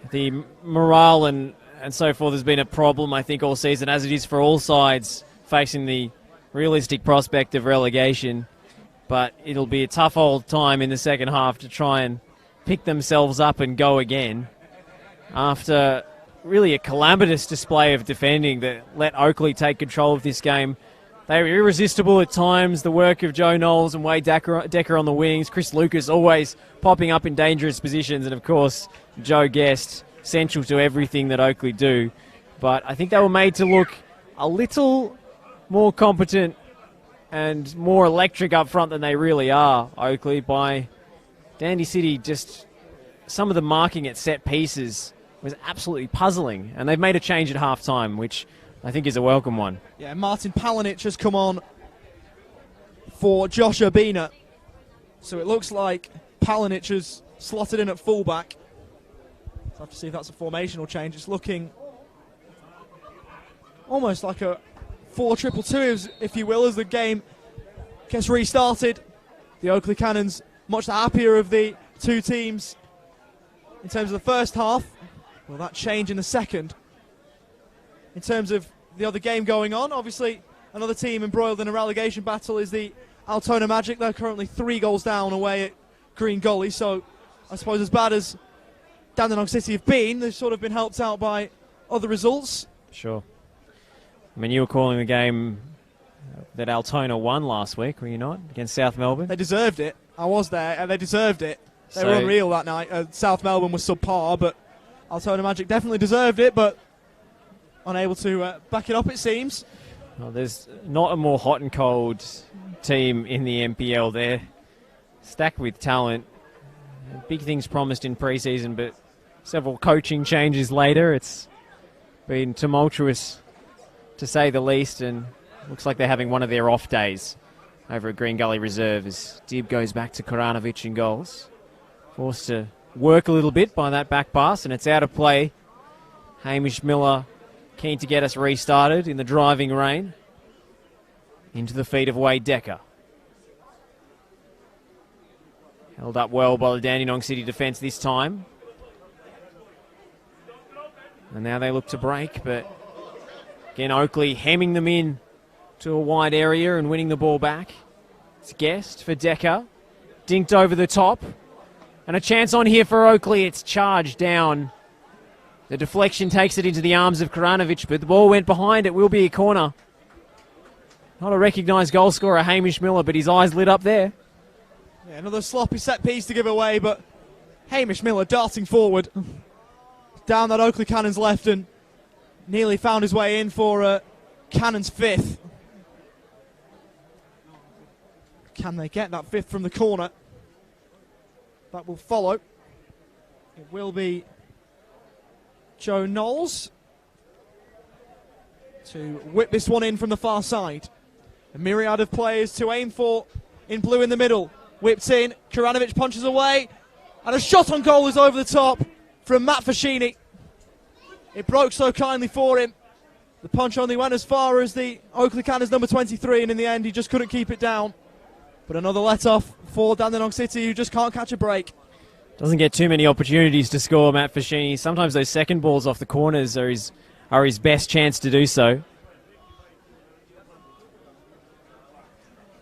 the morale and so forth has been a problem, I think, all season, as it is for all sides facing the realistic prospect of relegation. But it'll be a tough old time in the second half to try and pick themselves up and go again after really a calamitous display of defending that let Oakleigh take control of this game. They were irresistible at times. The work of Joe Knowles and Wade Decker on the wings. Chris Lucas always popping up in dangerous positions. And, of course, Joe Guest, central to everything that Oakleigh do. But I think they were made to look a little more competent and more electric up front than they really are, Oakleigh, by Dandy City. Just some of the marking at set pieces was absolutely puzzling. And they've made a change at half-time, which I think is a welcome one. Yeah, Martin Palanic has come on for Josh Urbina. So it looks like Palanic has slotted in at fullback. So I have to see if that's a formational change. It's looking almost like a 4-2-2, if you will, as the game gets restarted. The Oakleigh Cannons much the happier of the two teams in terms of the first half. Will that change in the second? In terms of the other game going on, obviously another team embroiled in a relegation battle is the Altona Magic. They're currently 3 goals down away at Green Gully, so I suppose as bad as Dandenong City have been, they've sort of been helped out by other results. Sure. I mean, you were calling the game that Altona won last week, were you not, against South Melbourne? They deserved it. I was there, and they deserved it. They were unreal that night. South Melbourne was subpar, but Altona Magic definitely deserved it, but unable to back it up, it seems. Well, there's not a more hot and cold team in the NPL. They're stacked with talent. Big things promised in pre-season, but several coaching changes later. It's been tumultuous, to say the least, and looks like they're having one of their off days over at Green Gully Reserve as Dib goes back to Koranovic in goals. Forced to work a little bit by that back pass, and it's out of play. Hamish Miller keen to get us restarted in the driving rain. Into the feet of Wade Decker. Held up well by the Dandenong City defence this time. And now they look to break, but again Oakleigh hemming them in to a wide area and winning the ball back. It's Guest for Decker. Dinked over the top. And a chance on here for Oakleigh. It's charged down. The deflection takes it into the arms of Koranovic, but the ball went behind. It will be a corner. Not a recognised goal scorer, Hamish Miller, but his eyes lit up there. Yeah, another sloppy set piece to give away, but Hamish Miller darting forward down that Oakleigh Cannons left and nearly found his way in for Cannons' 5th. Can they get that 5th from the corner? That will follow. It will be Joe Knowles to whip this one in from the far side. A myriad of players to aim for in blue in the middle. Whipped in, Koranovic punches away, and a shot on goal is over the top from Matt Fascini. It broke so kindly for him. The punch only went as far as the Oakleigh Cannons number 23, and in the end he just couldn't keep it down. But another let-off for Dandenong City, who just can't catch a break. Doesn't get too many opportunities to score, Matt Fascini. Sometimes those second balls off the corners are his best chance to do so.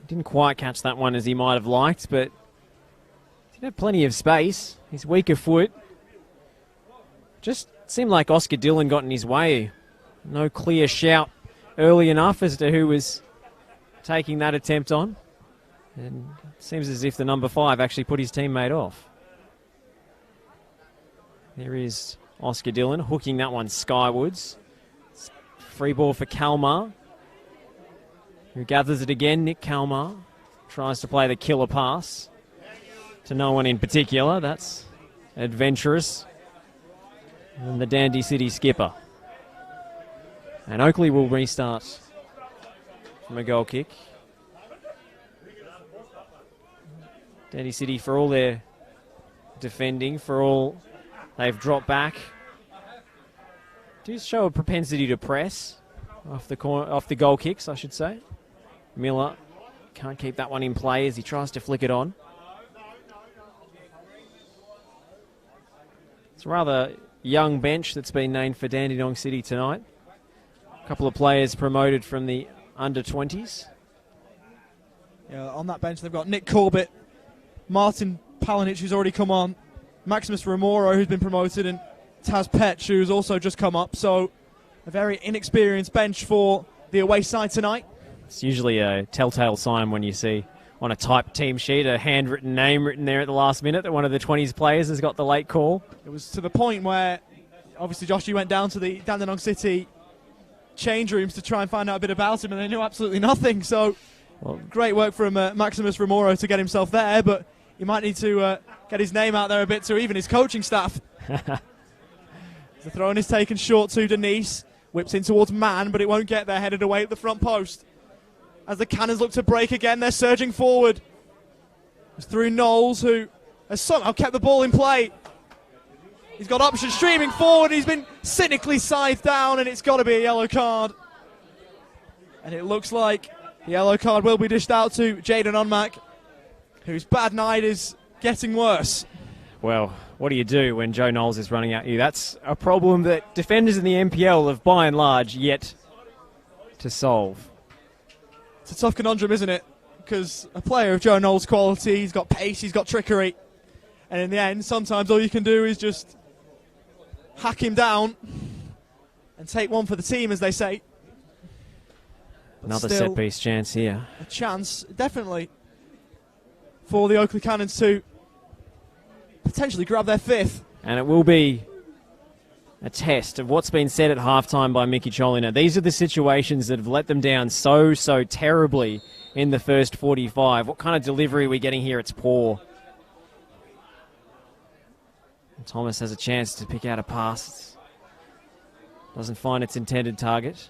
Didn't quite catch that one as he might have liked, but did have plenty of space. His weaker foot. Just seemed like Oscar Dillon got in his way. No clear shout early enough as to who was taking that attempt on. And it seems as if the number 5 actually put his teammate off. There is Oscar Dillon hooking that one skywards. Free ball for Kalmar. who gathers it again. Nick Kalmar tries to play the killer pass to no one in particular. That's adventurous. And the Dandy City skipper. And Oakleigh will restart from a goal kick. Dandy City, for all their defending, for all they've dropped back, do show a propensity to press off the goal kicks, I should say. Miller can't keep that one in play as he tries to flick it on. It's a rather young bench that's been named for Dandenong City tonight. A couple of players promoted from the under-20s. Yeah, on that bench they've got Nick Corbett, Martin Palinich, who's already come on, Maximus Remoro, who's been promoted, and Taz Petch, who's also just come up. So a very inexperienced bench for the away side tonight. It's usually a telltale sign when you see on a typed team sheet a handwritten name written there at the last minute that one of the 20s players has got the late call. It was to the point where, obviously, Josh, you went down to the Dandenong City change rooms to try and find out a bit about him, and they knew absolutely nothing. So, great work from Maximus Remoro to get himself there, but he might need to get his name out there a bit to even his coaching staff. The throw-in is taken short to Denise, whips in towards Mann, but it won't get there, headed away at the front post. As the Cannons look to break again, they're surging forward. It's through Knowles, who has somehow kept the ball in play. He's got options streaming forward. He's been cynically scythed down, and it's got to be a yellow card. And it looks like the yellow card will be dished out to Jaden Onmack, whose bad night is getting worse. Well, what do you do when Joe Knowles is running at you? That's a problem that defenders in the NPL have, by and large, yet to solve. It's a tough conundrum, isn't it? Because a player of Joe Knowles' quality, he's got pace, he's got trickery. And in the end, sometimes all you can do is just hack him down and take one for the team, as they say. But another set-piece chance here. A chance, definitely, for the Oakleigh Cannons to potentially grab their fifth. And it will be a test of what's been said at halftime by Mickey Cholina. These are the situations that have let them down so terribly in the first 45. What kind of delivery are we getting here? It's poor. And Thomas has a chance to pick out a pass. Doesn't find its intended target.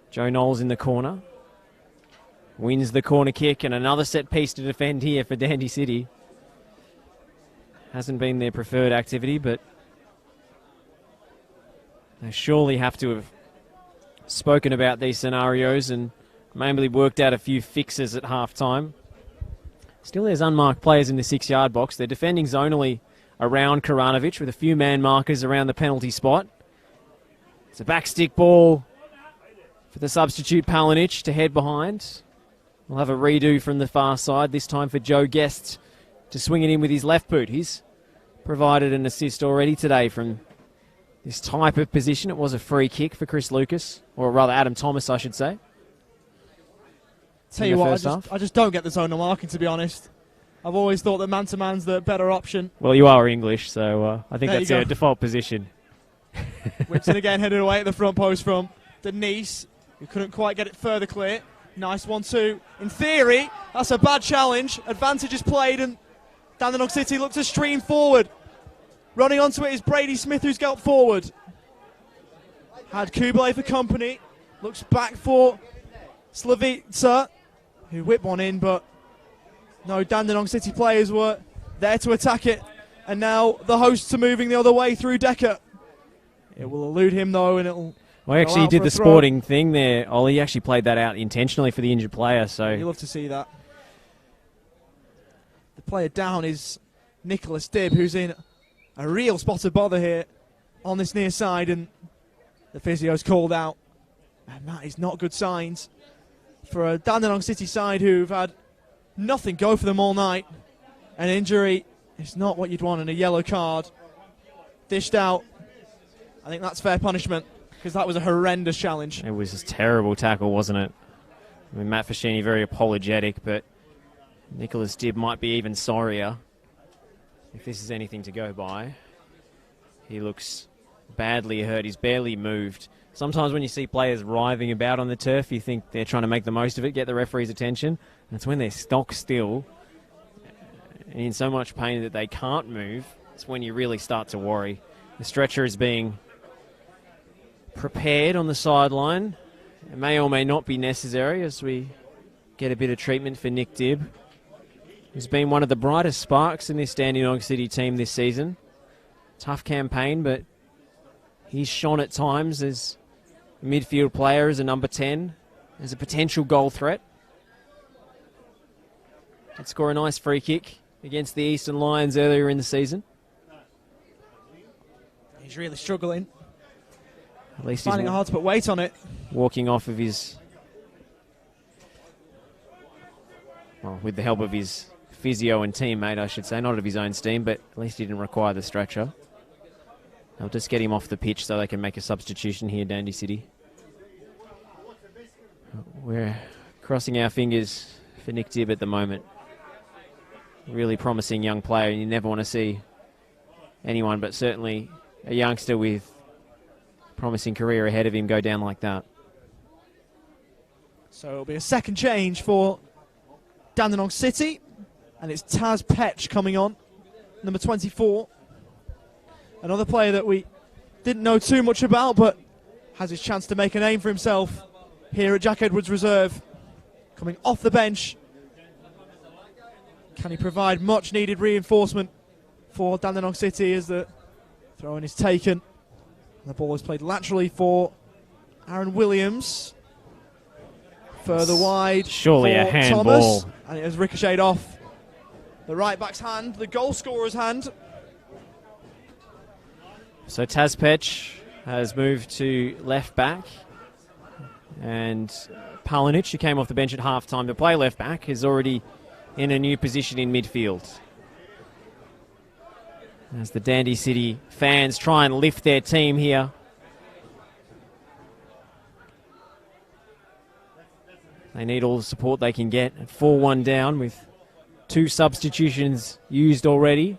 Joe Knowles in the corner. Wins the corner kick, and another set piece to defend here for Dandy City. Hasn't been their preferred activity, but they surely have to have spoken about these scenarios and maybe worked out a few fixes at halftime. Still there's unmarked players in the 6-yard box. They're defending zonally around Karanovic with a few man markers around the penalty spot. It's a backstick ball for the substitute Palinich to head behind. We'll have a redo from the far side, this time for Joe Guest to swing it in with his left boot. He's provided an assist already today from this type of position. It was a free kick for Chris Lucas, or rather Adam Thomas, I should say. Tell you what, I just don't get the zonal marking, to be honest. I've always thought that man-to-man's the better option. Well, you are English, so I think there that's your default position. Whips it again, headed away at the front post from Denise, who couldn't quite get it further clear. Nice 1-2. In theory, that's a bad challenge. Advantage is played, and Dandenong City look to stream forward. Running onto it is Brady Smith, who's got forward. Had Kublai for company. Looks back for Slavica, who whipped one in, but no Dandenong City players were there to attack it. And now the hosts are moving the other way through Decker. It will elude him, though, and it'll... Well, actually, he did the sporting thing there, Ollie. He actually played that out intentionally for the injured player. So you love to see that. The player down is Nicholas Dibb, who's in a real spot of bother here on this near side, and the physio's called out. And that is not good signs for a Dandenong City side who've had nothing go for them all night. An injury is not what you'd want, and a yellow card dished out. I think that's fair punishment, because that was a horrendous challenge. It was a terrible tackle, wasn't it? I mean, Matt Fascini very apologetic, but Nicholas Dibb might be even sorrier if this is anything to go by. He looks badly hurt. He's barely moved. Sometimes when you see players writhing about on the turf, you think they're trying to make the most of it, get the referee's attention. And it's when they're stock still and in so much pain that they can't move, it's when you really start to worry. The stretcher is being prepared on the sideline. It may or may not be necessary as we get a bit of treatment for Nick Dibb, who's been one of the brightest sparks in this Dandenong City team this season. Tough campaign, but he's shone at times as a midfield player, as a number 10, as a potential goal threat. Did score a nice free kick against the Eastern Lions earlier in the season. He's really struggling. At least finding it hard to put weight on it. Walking off of his, well, with the help of his physio and teammate, I should say, not of his own steam, but at least he didn't require the stretcher. They'll just get him off the pitch so they can make a substitution here, Dandy City. We're crossing our fingers for Nick Dibb at the moment. Really promising young player, and you never want to see anyone, but certainly a youngster with promising career ahead of him, go down like that. So it'll be a second change for Dandenong City, and it's Taz Petch coming on, number 24. Another player that we didn't know too much about, but has his chance to make a name for himself here at Jack Edwards Reserve. Coming off the bench. Can he provide much needed reinforcement for Dandenong City as the throw-in is taken? The ball is played laterally for Aaron Williams. Further wide. Surely a handball. Thomas, and it has ricocheted off the right back's hand, the goal scorer's hand. So Taz Petch has moved to left back, and Palinic, who came off the bench at half-time to play left back, is already in a new position in midfield. As the Dandy City fans try and lift their team here. They need all the support they can get at 4-1 down with 2 substitutions used already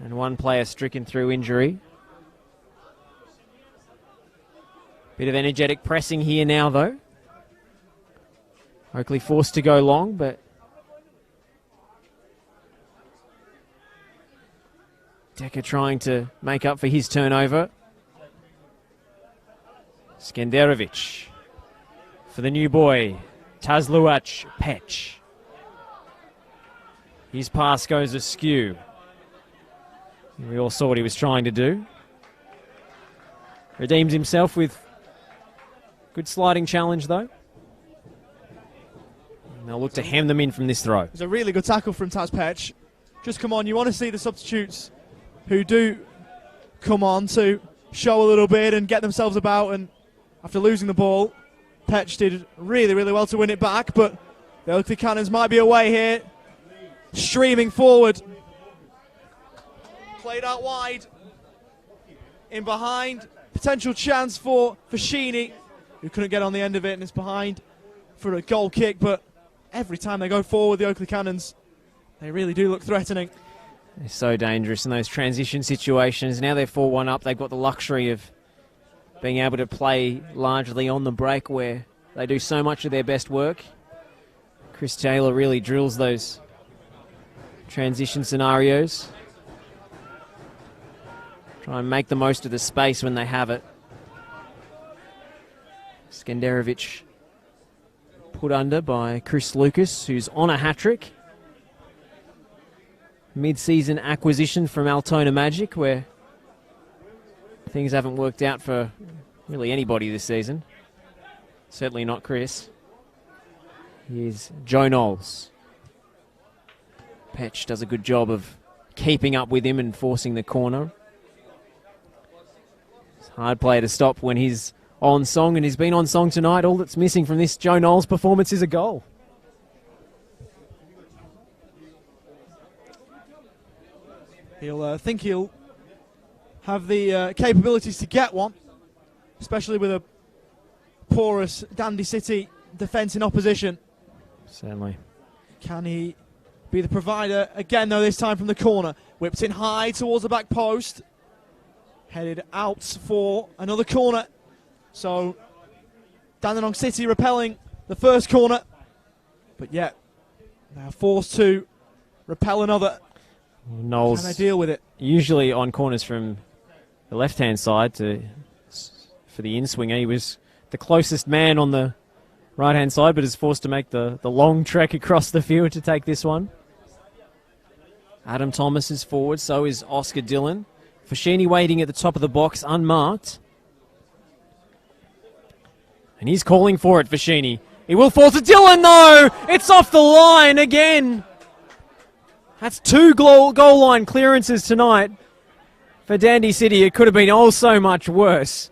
and 1 player stricken through injury. Bit of energetic pressing here now though. Oakleigh forced to go long, but Decker trying to make up for his turnover. Skenderovic for the new boy, Tazluach Petch. His pass goes askew. We all saw what he was trying to do. Redeems himself with good sliding challenge though. And they'll look to hem them in from this throw. It's a really good tackle from Taz Petch. Just come on, you want to see the substitutes who do come on to show a little bit and get themselves about, and after losing the ball, Petch did really, really well to win it back, but the Oakleigh Cannons might be away here. Streaming forward. Played out wide. In behind. Potential chance for Sheeny, who couldn't get on the end of it and is behind for a goal kick, but every time they go forward, the Oakleigh Cannons, they really do look threatening. They're so dangerous in those transition situations. Now they're 4-1 up. They've got the luxury of being able to play largely on the break where they do so much of their best work. Chris Taylor really drills those transition scenarios. Try and make the most of the space when they have it. Skenderovic put under by Chris Lucas, who's on a hat-trick. Mid-season acquisition from Altona Magic, where things haven't worked out for really anybody this season. Certainly not Chris. Here's Joe Knowles. Petch does a good job of keeping up with him and forcing the corner. It's a hard player to stop when he's on song, and he's been on song tonight. All that's missing from this Joe Knowles performance is a goal. He'll think he'll have the capabilities to get one, especially with a porous Dandy City defence in opposition. Certainly. Can he be the provider again, though, this time from the corner? Whipped in high towards the back post. Headed out for another corner So Dandenong City repelling the first corner, but yet now forced to repel another. Knowles Can they deal with it? usually on corners from the left-hand side for the in-swinger. He was the closest man on the right-hand side, but is forced to make the long trek across the field to take this one. Adam Thomas is forward, so is Oscar Dillon. Foschini waiting at the top of the box, unmarked. And he's calling for it, Foschini. He will fall to Dillon, though! It's off the line again! That's 2 goal line clearances tonight for Dandy City. It could have been oh so much worse.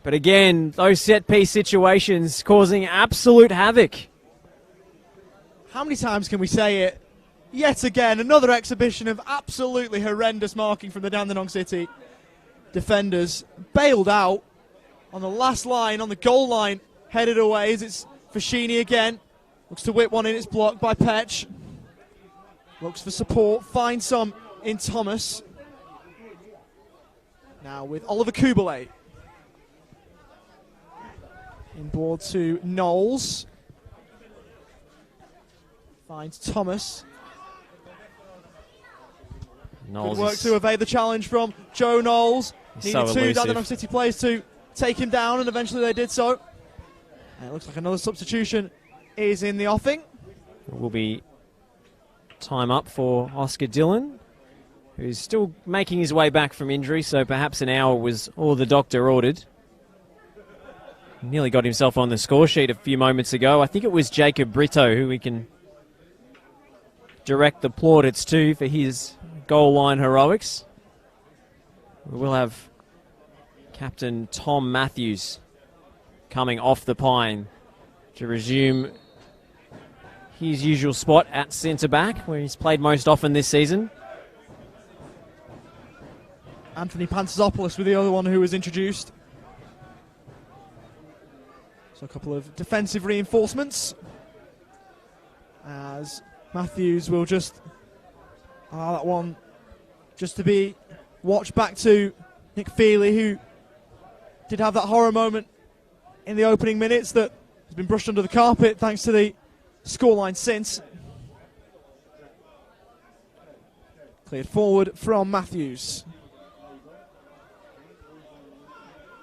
But again, those set-piece situations causing absolute havoc. How many times can we say it? Yet again, another exhibition of absolutely horrendous marking from the Dandenong City defenders. Bailed out on the last line, on the goal line, headed away as it's Foschini again. Looks to whip one in, it's blocked by Petch. Looks for support, finds some in Thomas. Now with Oliver Kubelet. Inboard to Knowles. Finds Thomas. Knowles Good work to evade the challenge from Joe Knowles. Needed so 2 elusive. Dandenong City players to take him down, and eventually they did so. And it looks like another substitution is in the offing. It will be time up for Oscar Dillon, who's still making his way back from injury, so perhaps an hour was all the doctor ordered. Nearly got himself on the score sheet a few moments ago. I think it was Jacob Brito who we can direct the plaudits to for his goal line heroics. We will have Captain Tom Matthews coming off the pine to resume his usual spot at centre-back, where he's played most often this season. Anthony Pantzopoulos with the other one who was introduced. So a couple of defensive reinforcements, as Matthews will just allow that one just to be watched back to Nick Feely, who did have that horror moment in the opening minutes that has been brushed under the carpet thanks to the scoreline since. Cleared forward from Matthews.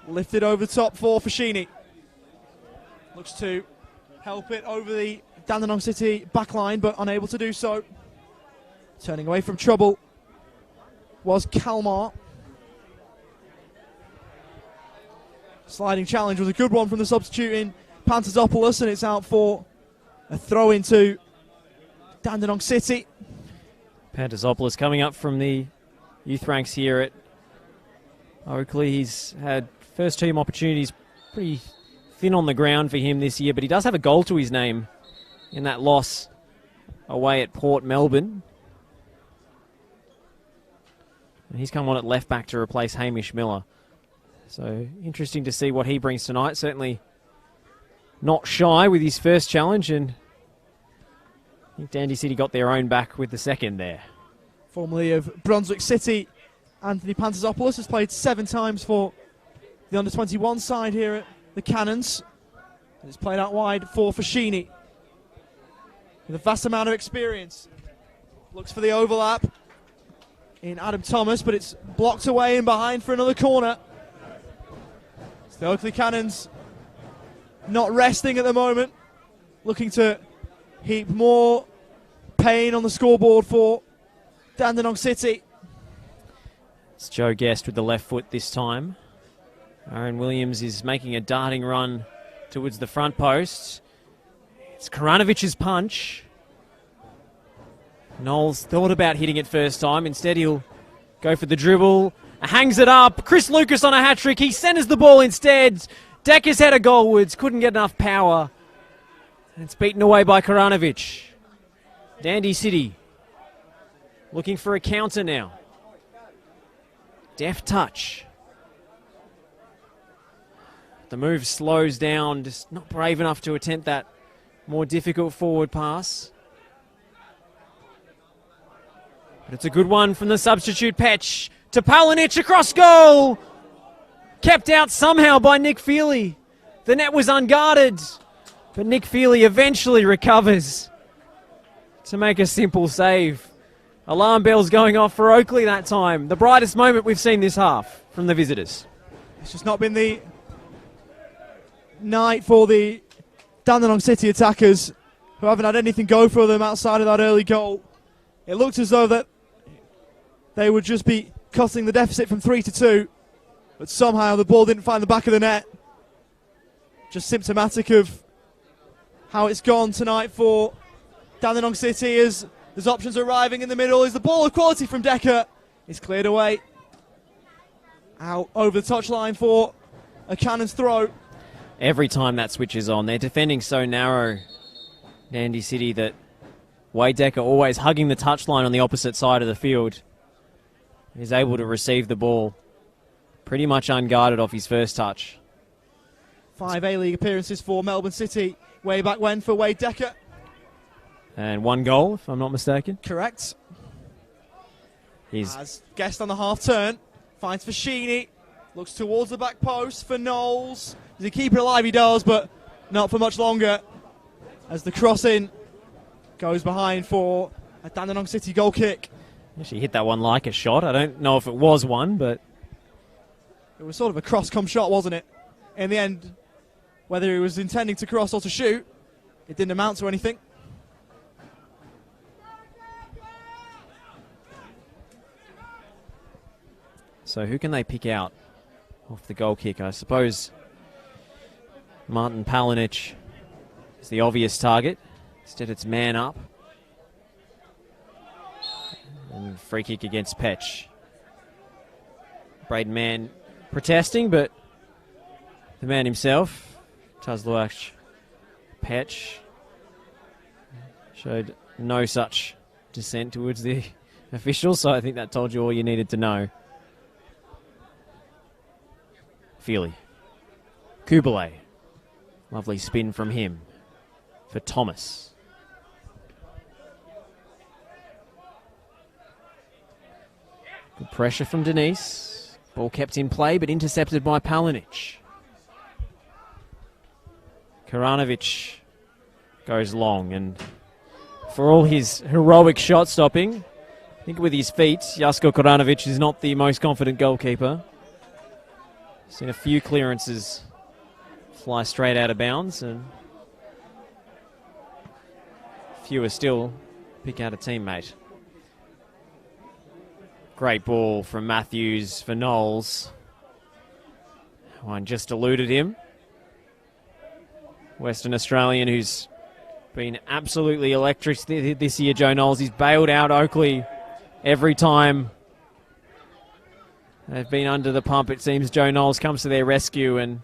Lifted over the top for Foschini. Looks to help it over the Dandenong City backline, but unable to do so. Turning away from trouble was Kalmar. Sliding challenge was a good one from the substitute in Pantzopoulos, and it's out for a throw into Dandenong City. Pantzopoulos coming up from the youth ranks here at Oakleigh. He's had first team opportunities pretty thin on the ground for him this year, but he does have a goal to his name in that loss away at Port Melbourne. And he's come on at left back to replace Hamish Miller. So interesting to see what he brings tonight. Certainly not shy with his first challenge, and I think Dandy City got their own back with the second there. Formerly of Brunswick City, Anthony Pantzopoulos has played 7 times for the under-21 side here at the Cannons. And it's played out wide for Foschini with a vast amount of experience. Looks for the overlap in Adam Thomas, but it's blocked away in behind for another corner. It's the Oakleigh Cannons not resting at the moment, looking to heap more pain on the scoreboard for Dandenong City. It's Joe Guest with the left foot this time. Aaron Williams is making a darting run towards the front post. It's Karanovic's punch. Knowles thought about hitting it first time. Instead, he'll go for the dribble. Hangs it up. Chris Lucas on a hat-trick. He centres the ball instead. Decker's header goalwards. Couldn't get enough power. And it's beaten away by Karanovic. Dandy City looking for a counter now. Deft touch. The move slows down. Just not brave enough to attempt that more difficult forward pass. But it's a good one from the substitute Petch to Palinic across goal. Kept out somehow by Nick Feely. The net was unguarded, but Nick Feely eventually recovers to make a simple save. Alarm bells going off for Oakleigh that time. The brightest moment we've seen this half from the visitors. It's just not been the night for the Dandenong City attackers, who haven't had anything go for them outside of that early goal. It looked as though that they would just be cutting the deficit from 3-2, but somehow the ball didn't find the back of the net. Just symptomatic of how it's gone tonight for Dandenong City, as there's options arriving in the middle. Is the ball of quality from Decker? It's cleared away. Out over the touchline for a cannon's throw. Every time that switches on, they're defending so narrow, Dandy City, that Wade Decker, always hugging the touchline on the opposite side of the field, is able to receive the ball pretty much unguarded off his first touch. 5 A-League appearances for Melbourne City way back when for Wade Decker. And 1 goal, if I'm not mistaken. Correct. He's As Guest on the half turn, finds for Sheeny, looks towards the back post for Knowles. Does he keep it alive? He does, but not for much longer, as the cross-in goes behind for a Dandenong City goal kick. actually hit that one like a shot. I don't know if it was one, but It was sort of a cross-come shot, wasn't it? In the end, whether he was intending to cross or to shoot, it didn't amount to anything. so who can they pick out off the goal kick? I suppose Martin Palinic is the obvious target. Instead, it's man up. And free kick against Petch. Braden Mann protesting, but the man himself, Tazluach Petch, showed no such dissent towards the officials, so I think that told you all you needed to know. Feely. Kubalay. Lovely spin from him for Thomas. Good pressure from Denise. Ball kept in play, but intercepted by Palinic. Karanovic goes long, and for all his heroic shot stopping, I think with his feet, Jasko Karanovic is not the most confident goalkeeper. Seen a few clearances fly straight out of bounds, and fewer still pick out a teammate. Great ball from Matthews for Knowles. One just eluded him. Western Australian who's been absolutely electric this year, Joe Knowles. He's bailed out Oakleigh every time they've been under the pump. It seems Joe Knowles comes to their rescue, and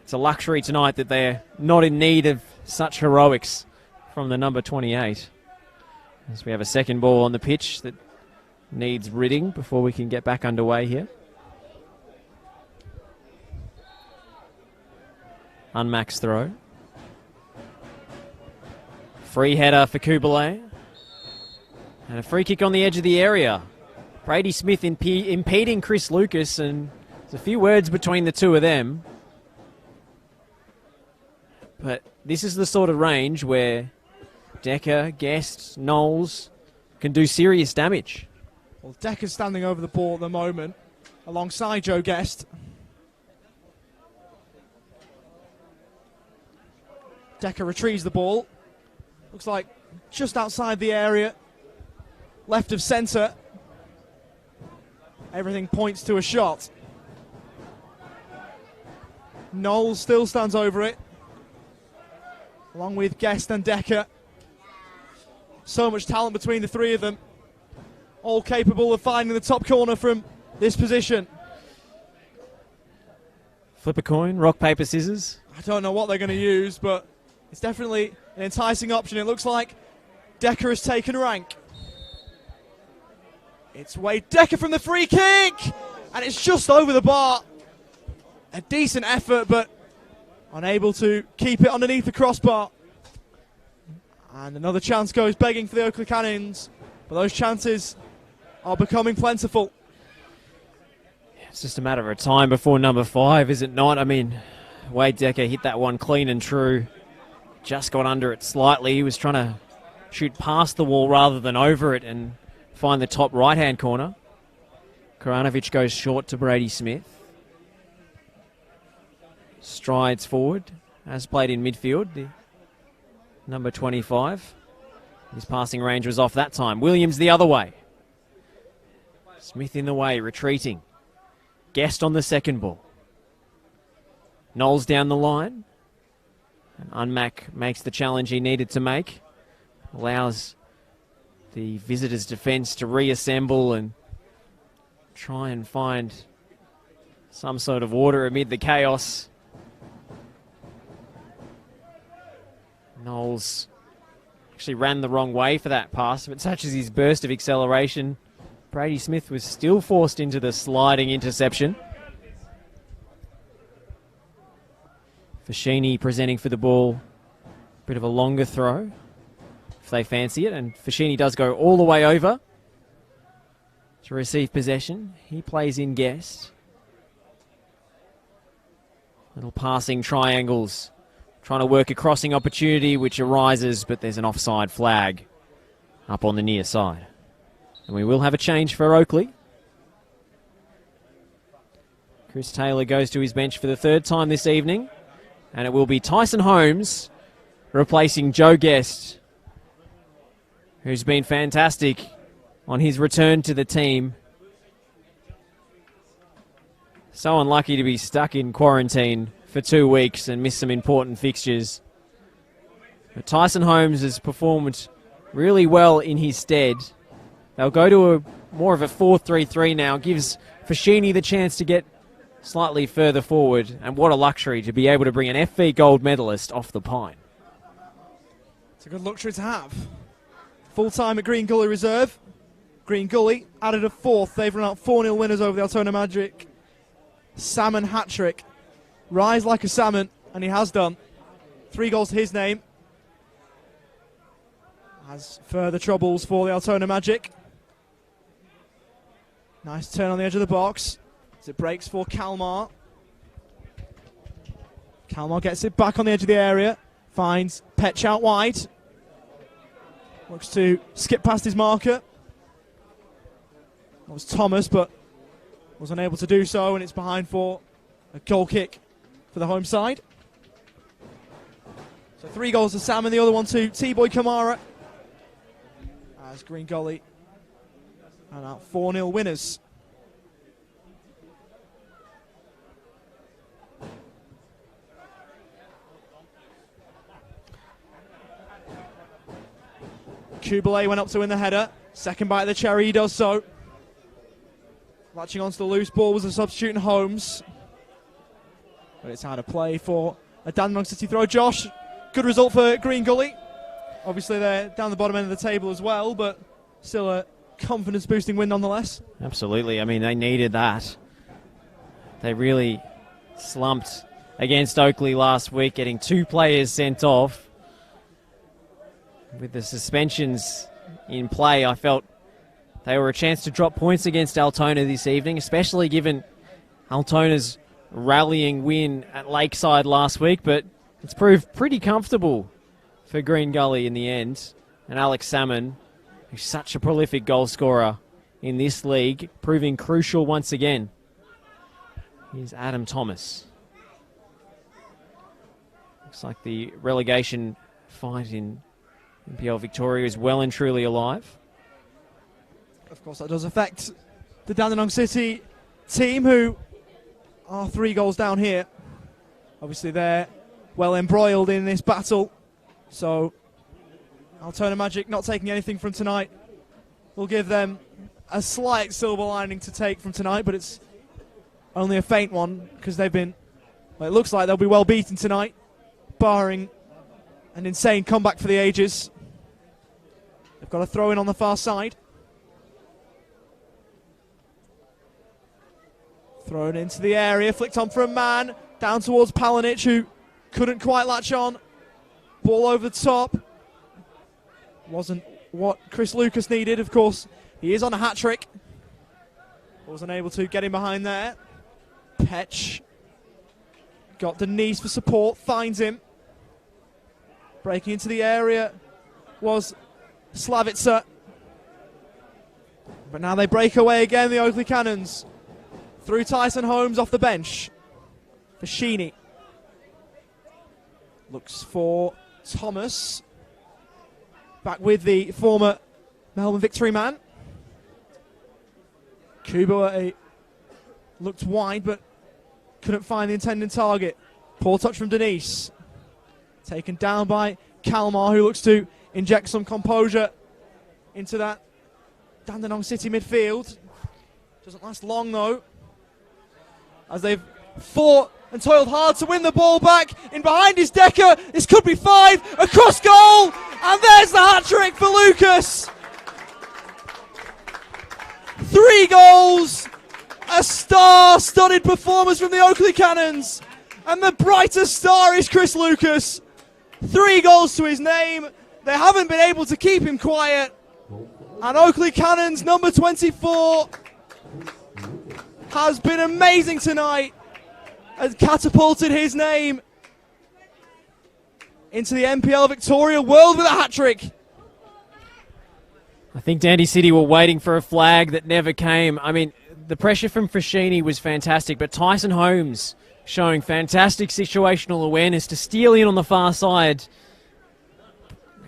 it's a luxury tonight that they're not in need of such heroics from the number 28. As we have a second ball on the pitch that needs ridding before we can get back underway here. Unmaxed throw. Free header for Kubalay. And a free kick on the edge of the area. Brady Smith impeding Chris Lucas, and there's a few words between the two of them. But this is the sort of range where Decker, Guest, Knowles can do serious damage. Well, Decker's standing over the ball at the moment, alongside Joe Guest. Decker retrieves the ball. Looks like just outside the area, left of centre. Everything points to a shot. Knowles still stands over it, along with Guest and Decker. So much talent between the three of them, all capable of finding the top corner from this position. Flip a coin, rock, paper, scissors. I don't know what they're going to use, but it's definitely an enticing option. It looks like Decker has taken rank. It's Wade Decker from the free kick, and it's just over the bar. A decent effort, but unable to keep it underneath the crossbar. And another chance goes begging for the Oakleigh Cannons, but those chances are becoming plentiful. It's just a matter of time before number 5, is it not? I mean, Wade Decker hit that one clean and true. Just got under it slightly. He was trying to shoot past the wall rather than over it and find the top right-hand corner. Koranovic goes short to Brady Smith. Strides forward, as played in midfield. The number 25. His passing range was off that time. Williams the other way. Smith in the way, retreating. Guest on the second ball. Knowles down the line. And Unmac makes the challenge he needed to make. Allows the visitors' defence to reassemble and try and find some sort of order amid the chaos. Knowles actually ran the wrong way for that pass, but such as his burst of acceleration, Brady Smith was still forced into the sliding interception. Foschini presenting for the ball. Bit of a longer throw, if they fancy it, and Foschini does go all the way over to receive possession. He plays in Guest. Little passing triangles. Trying to work a crossing opportunity which arises, but there's an offside flag up on the near side. And we will have a change for Oakleigh. Chris Taylor goes to his bench for the 3rd time this evening. And it will be Tyson Holmes replacing Joe Guest, who's been fantastic on his return to the team. So unlucky to be stuck in quarantine for 2 weeks and miss some important fixtures. But Tyson Holmes has performed really well in his stead. They'll go to a more of a 4-3-3 now. Gives Foschini the chance to get slightly further forward. And what a luxury to be able to bring an FV gold medalist off the pine. It's a good luxury to have. Full time at Green Gully Reserve. Green Gully added a 4th. They've run out 4-0 winners over the Altona Magic. Salmon hat-trick. Rise like a salmon, and he has done. 3 goals to his name. Has further troubles for the Altona Magic. Nice turn on the edge of the box as it breaks for Kalmar. Kalmar gets it back on the edge of the area. Finds Petch out wide. Looks to skip past his marker. That was Thomas, but was unable to do so, and it's behind for a goal kick for the home side. So 3 goals to Sam and the other one to T-Boy Kamara. As Green Gully and out 4-0 winners. Kubalay went up to win the header. Second bite of the cherry, he does so. Latching onto the loose ball was a substitute in Holmes. But it's out of play for a Dandenong City throw. Josh, good result for Green Gully. Obviously they're down the bottom end of the table as well, but still a confidence-boosting win nonetheless. Absolutely. I mean, they needed that. They really slumped against Oakleigh last week, getting 2 players sent off. With the suspensions in play, I felt they were a chance to drop points against Altona this evening, especially given Altona's rallying win at Lakeside last week, but it's proved pretty comfortable for Green Gully in the end. And Alex Salmon, who's such a prolific goal scorer in this league, proving crucial once again. Here's Adam Thomas. Looks like the relegation fight in NPL Victoria is well and truly alive. Of course, that does affect the Dandenong City team, who are 3 goals down here. Obviously, they're well embroiled in this battle. So, Altona Magic not taking anything from tonight will give them a slight silver lining to take from tonight, but it's only a faint one because they've been, well, it looks like they'll be well beaten tonight, barring an insane comeback for the ages. They've got a throw in on the far side. Thrown into the area, flicked on for a man, down towards Palanic, who couldn't quite latch on. Ball over the top. Wasn't what Chris Lucas needed, of course. He is on a hat-trick. Wasn't able to get him behind there. Petch got Denise for support, finds him. Breaking into the area was Slavitsa. But now they break away again, the Oakleigh Cannons. Through Tyson Holmes off the bench. For Sheeny. Looks for Thomas. Back with the former Melbourne Victory man. Kubo looked wide but couldn't find the intended target. Poor touch from Denise. Taken down by Kalmar, who looks to inject some composure into that Dandenong City midfield. Doesn't last long though, as they've fought and toiled hard to win the ball back. In behind is Decker. This could be 5. Across goal, and there's the hat-trick for Lucas. 3 goals. A star-studded performance from the Oakleigh Cannons. And the brightest star is Chris Lucas. 3 goals to his name. They haven't been able to keep him quiet. And Oakleigh Cannons, number 24, has been amazing tonight. Has catapulted his name into the NPL Victoria world with a hat-trick. I think Dandy City were waiting for a flag that never came. I mean, the pressure from Frashini was fantastic, but Tyson Holmes showing fantastic situational awareness to steal in on the far side.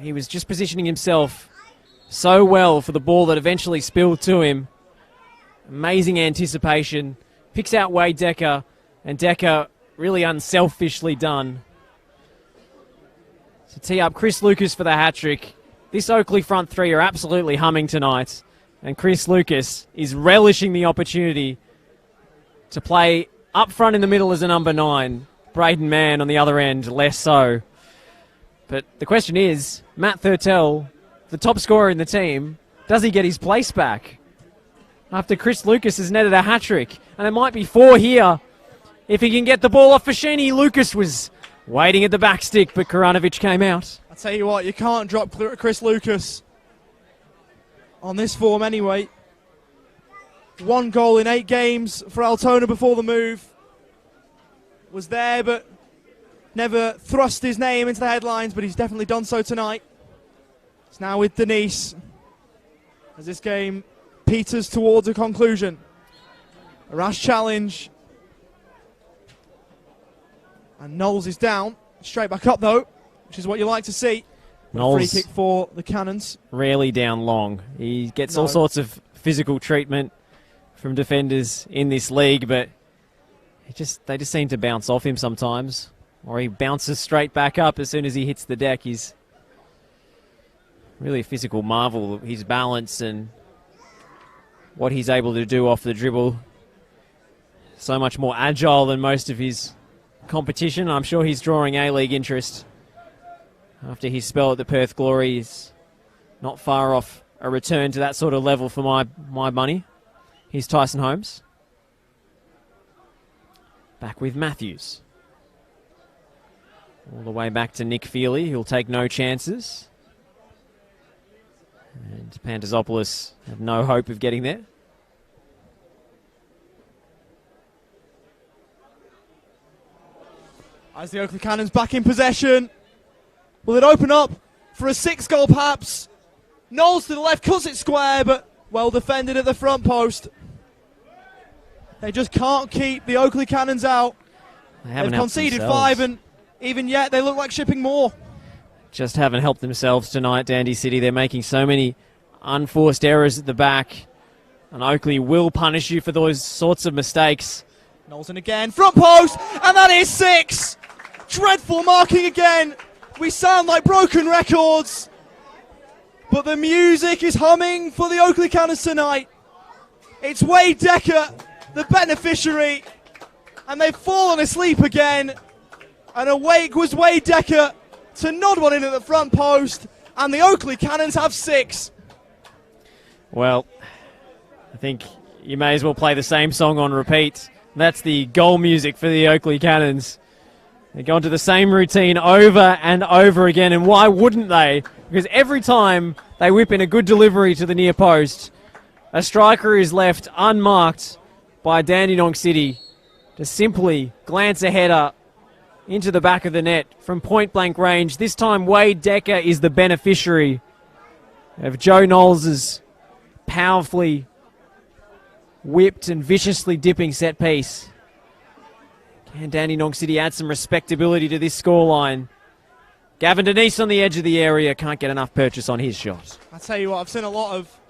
He was just positioning himself so well for the ball that eventually spilled to him. Amazing anticipation. Picks out Wade Decker, and Decker really unselfishly done to tee up Chris Lucas for the hat-trick. This Oakleigh front three are absolutely humming tonight, and Chris Lucas is relishing the opportunity to play up front in the middle as a number 9. Braden Mann on the other end, less so. But the question is, Matt Thurtell, the top scorer in the team, does he get his place back after Chris Lucas has netted a hat-trick? And there might be 4 here if he can get the ball off Fashini. Lucas was waiting at the back stick, but Karanovic came out. I tell you what, you can't drop Chris Lucas on this form anyway. 1 goal in 8 games for Altona before the move. Was there, but never thrust his name into the headlines, but he's definitely done so tonight. It's now with Denise as this game peters towards a conclusion. A rash challenge. And Knowles is down. Straight back up though, which is what you like to see. Knowles, free kick for the Cannons. Rarely down long. He gets all sorts of physical treatment from defenders in this league, but they just seem to bounce off him sometimes. Or he bounces straight back up as soon as he hits the deck. He's really a physical marvel. His balance and what he's able to do off the dribble. So much more agile than most of his competition. I'm sure he's drawing A-League interest after his spell at the Perth Glory. He's not far off a return to that sort of level for my money. Here's Tyson Holmes. Back with Matthews. All the way back to Nick Feely, who'll take no chances. And Pantazopoulos have no hope of getting there. As the Oakleigh Cannons back in possession. Will it open up for a 6th goal perhaps? Knowles to the left, cuts it square, but well defended at the front post. They just can't keep the Oakleigh Cannons out. They've conceded 5, and even yet they look like shipping more. Just haven't helped themselves tonight, Dandy City. They're making so many unforced errors at the back, and Oakleigh will punish you for those sorts of mistakes. Knowles in again, front post, and that is 6. Dreadful marking again. We sound like broken records, but the music is humming for the Oakleigh Cannons tonight. It's Wade Decker, the beneficiary, and they've fallen asleep again. And awake was Wade Decker to nod one in at the front post, and the Oakleigh Cannons have 6. Well, I think you may as well play the same song on repeat. That's the goal music for the Oakleigh Cannons. They go into the same routine over and over again, and why wouldn't they? Because every time they whip in a good delivery to the near post, a striker is left unmarked by Dandenong City, to simply glance a header into the back of the net from point-blank range. This time Wade Decker is the beneficiary of Joe Knowles' powerfully whipped and viciously dipping set piece. Can Dandenong City add some respectability to this scoreline? Gavin Denise on the edge of the area can't get enough purchase on his shot. I tell you what, I've seen a lot of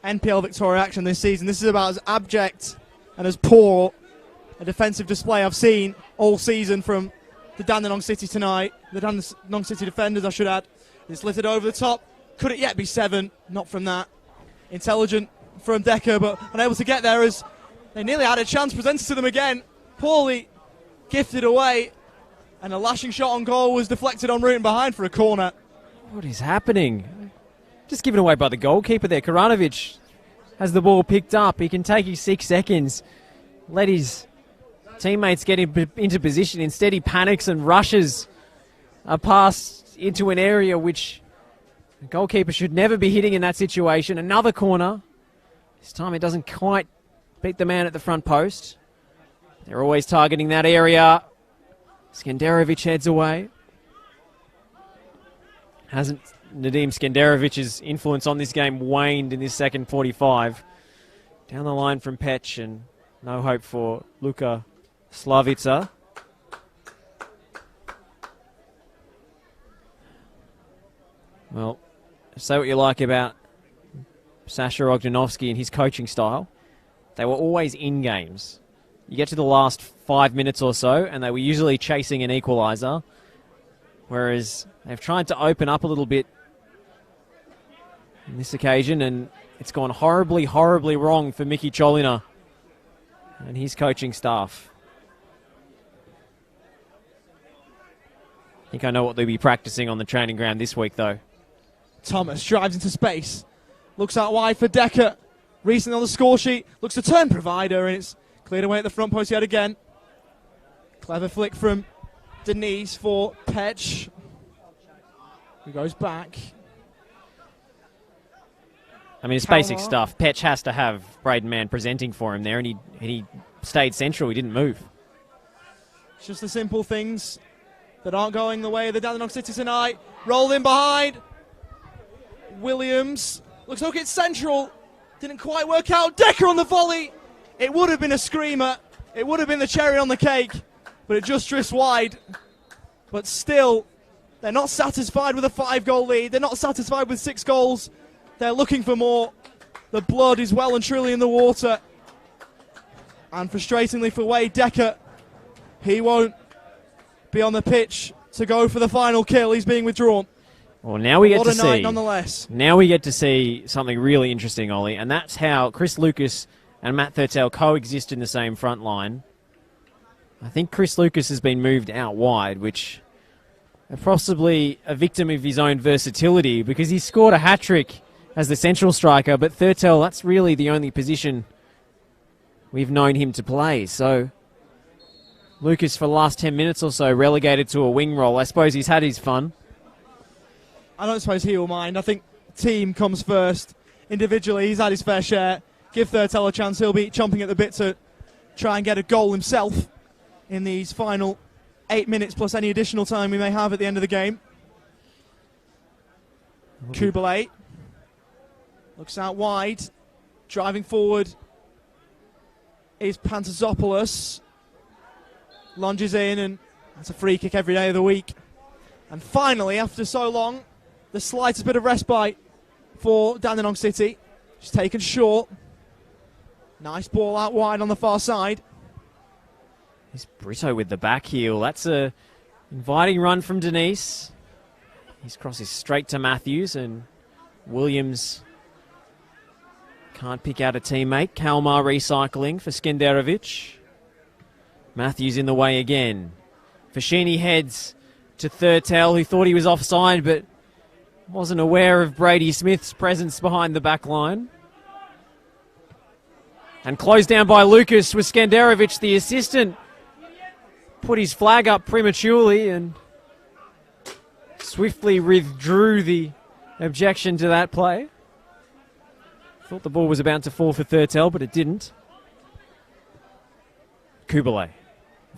NPL Victoria action this season. This is about as abject and as poor a defensive display I've seen all season from the Dandenong City tonight. The Dandenong City defenders, I should add. It's littered over the top. Could it yet be 7? Not from that. Intelligent from Decker, but unable to get there as they nearly had a chance presented to them again. Poorly gifted away, and a lashing shot on goal was deflected en route and behind for a corner. What is happening? Just given away by the goalkeeper there. Karanovic has the ball picked up. He can take his 6 seconds, let his teammates get into position. Instead, he panics and rushes a pass into an area which the goalkeeper should never be hitting in that situation. Another corner. This time it doesn't quite beat the man at the front post. They're always targeting that area. Skenderovic heads away. Hasn't Nadim Skenderovic's influence on this game waned in this second 45? Down the line from Pech, and no hope for Luka Slavica. Well, say what you like about Sasha Ogdanovsky and his coaching style. They were always in games. You get to the last 5 minutes or so, and they were usually chasing an equaliser, whereas they've tried to open up a little bit on this occasion, and it's gone horribly, horribly wrong for Mickey Cholina and his coaching staff. I think I know what they'll be practicing on the training ground this week, though. Thomas drives into space. Looks out wide for Decker. Recently on the score sheet. Looks to turn provider, and it's cleared away at the front post yet again. Clever flick from Denise for Pech, who goes back. I mean, it's basic stuff. Pech has to have Braden Mann presenting for him there, and he stayed central. He didn't move. It's just the simple things that aren't going the way of the Dandenong City tonight. Rolled in behind. Williams looks like it's central. Didn't quite work out. Decker on the volley. It would have been a screamer. It would have been the cherry on the cake, but it just drifts wide. But still, they're not satisfied with a 5-goal lead. They're not satisfied with 6 goals. They're looking for more. The blood is well and truly in the water. And frustratingly for Wade Decker, he won't be on the pitch to go for the final kill. He's being withdrawn. Well, now we get to see. What a night nonetheless. Now we get to see something really interesting, Ollie, and that's how Chris Lucas and Matt Thurtell coexist in the same front line. I think Chris Lucas has been moved out wide, which is possibly a victim of his own versatility because he scored a hat-trick as the central striker, but Thurtell, that's really the only position we've known him to play. So Lucas, for the last 10 minutes or so, relegated to a wing role. I suppose he's had his fun. I don't suppose he will mind. I think team comes first. Individually, he's had his fair share. Give Thurtell a chance. He'll be chomping at the bit to try and get a goal himself in these final 8 minutes plus any additional time we may have at the end of the game. Kubalay looks out wide. Driving forward is Pantazopoulos. Lunges in, and that's a free kick every day of the week. And finally, after so long, the slightest bit of respite for Dandenong City. Just taken short. Nice ball out wide on the far side. He's Brito with the back heel. That's a inviting run from Denise. His cross is straight to Matthews, and Williams can't pick out a teammate. Kalmar recycling for Skenderovic. Matthews in the way again. Fashini heads to Thurtell, who thought he was offside, but wasn't aware of Brady Smith's presence behind the back line. And closed down by Lucas with Skenderovic, the assistant. Put his flag up prematurely and swiftly withdrew the objection to that play. Thought the ball was about to fall for Thurtell, but it didn't. Kubalay.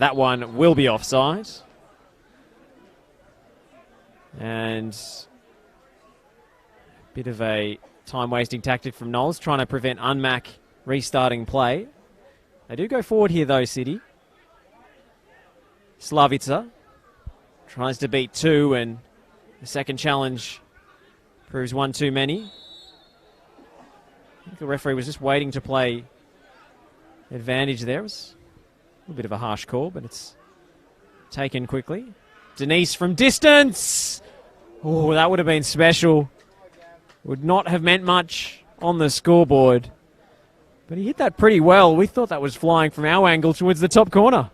that one will be offside. And a bit of a time-wasting tactic from Knowles, trying to prevent Unmac restarting play. They do go forward here, though, City. Slavica tries to beat 2, and the second challenge proves 1 too many. I think the referee was just waiting to play advantage there. It was a little bit of a harsh call, but it's taken quickly. Denise from distance. Oh, that would have been special. Would not have meant much on the scoreboard. But he hit that pretty well. We thought that was flying from our angle towards the top corner.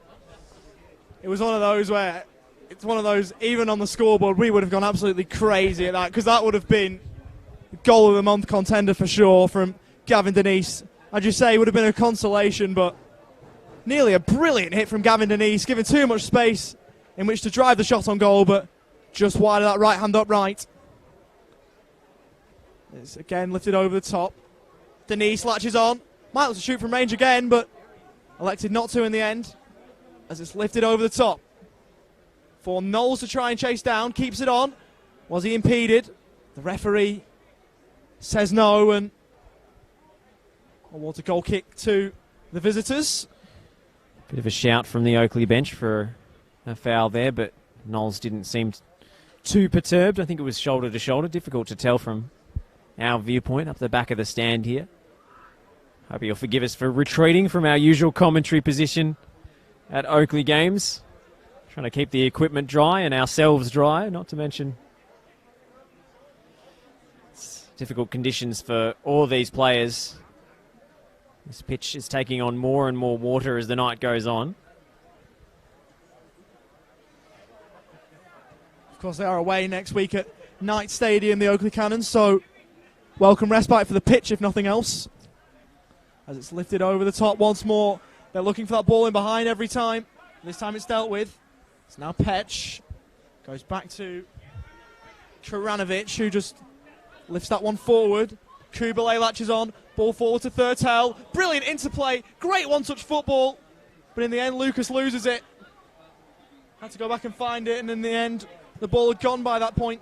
It was one of those where, it's one of those, even on the scoreboard, we would have gone absolutely crazy at that, because that would have been goal of the month contender for sure from Gavin Denise. As you say, it would have been a consolation, but nearly a brilliant hit from Gavin Denise, given too much space in which to drive the shot on goal, but just wide of that right hand upright. It's again lifted over the top. Denise latches on. Might look to shoot from range again, but elected not to in the end, as it's lifted over the top. For Knowles to try and chase down, keeps it on. Was he impeded? The referee says no, and awards a goal kick to the visitors. Bit of a shout from the Oakleigh bench for a foul there, but Knowles didn't seem too perturbed. I think it was shoulder to shoulder. Difficult to tell from our viewpoint up the back of the stand here. Hope you'll forgive us for retreating from our usual commentary position at Oakleigh games. Trying to keep the equipment dry and ourselves dry, not to mention it's difficult conditions for all these players. This pitch is taking on more and more water as the night goes on. Of course, they are away next week at Knight Stadium, the Oakleigh Cannons, so welcome respite for the pitch, if nothing else. As it's lifted over the top once more. They're looking for that ball in behind every time. This time it's dealt with. It's now Petch. Goes back to Karanovic, who just lifts that one forward. Kubalay latches on. Ball forward to Thurtell. Brilliant interplay. Great one-touch football. But in the end, Lucas loses it. Had to go back and find it, and in the end, the ball had gone by that point.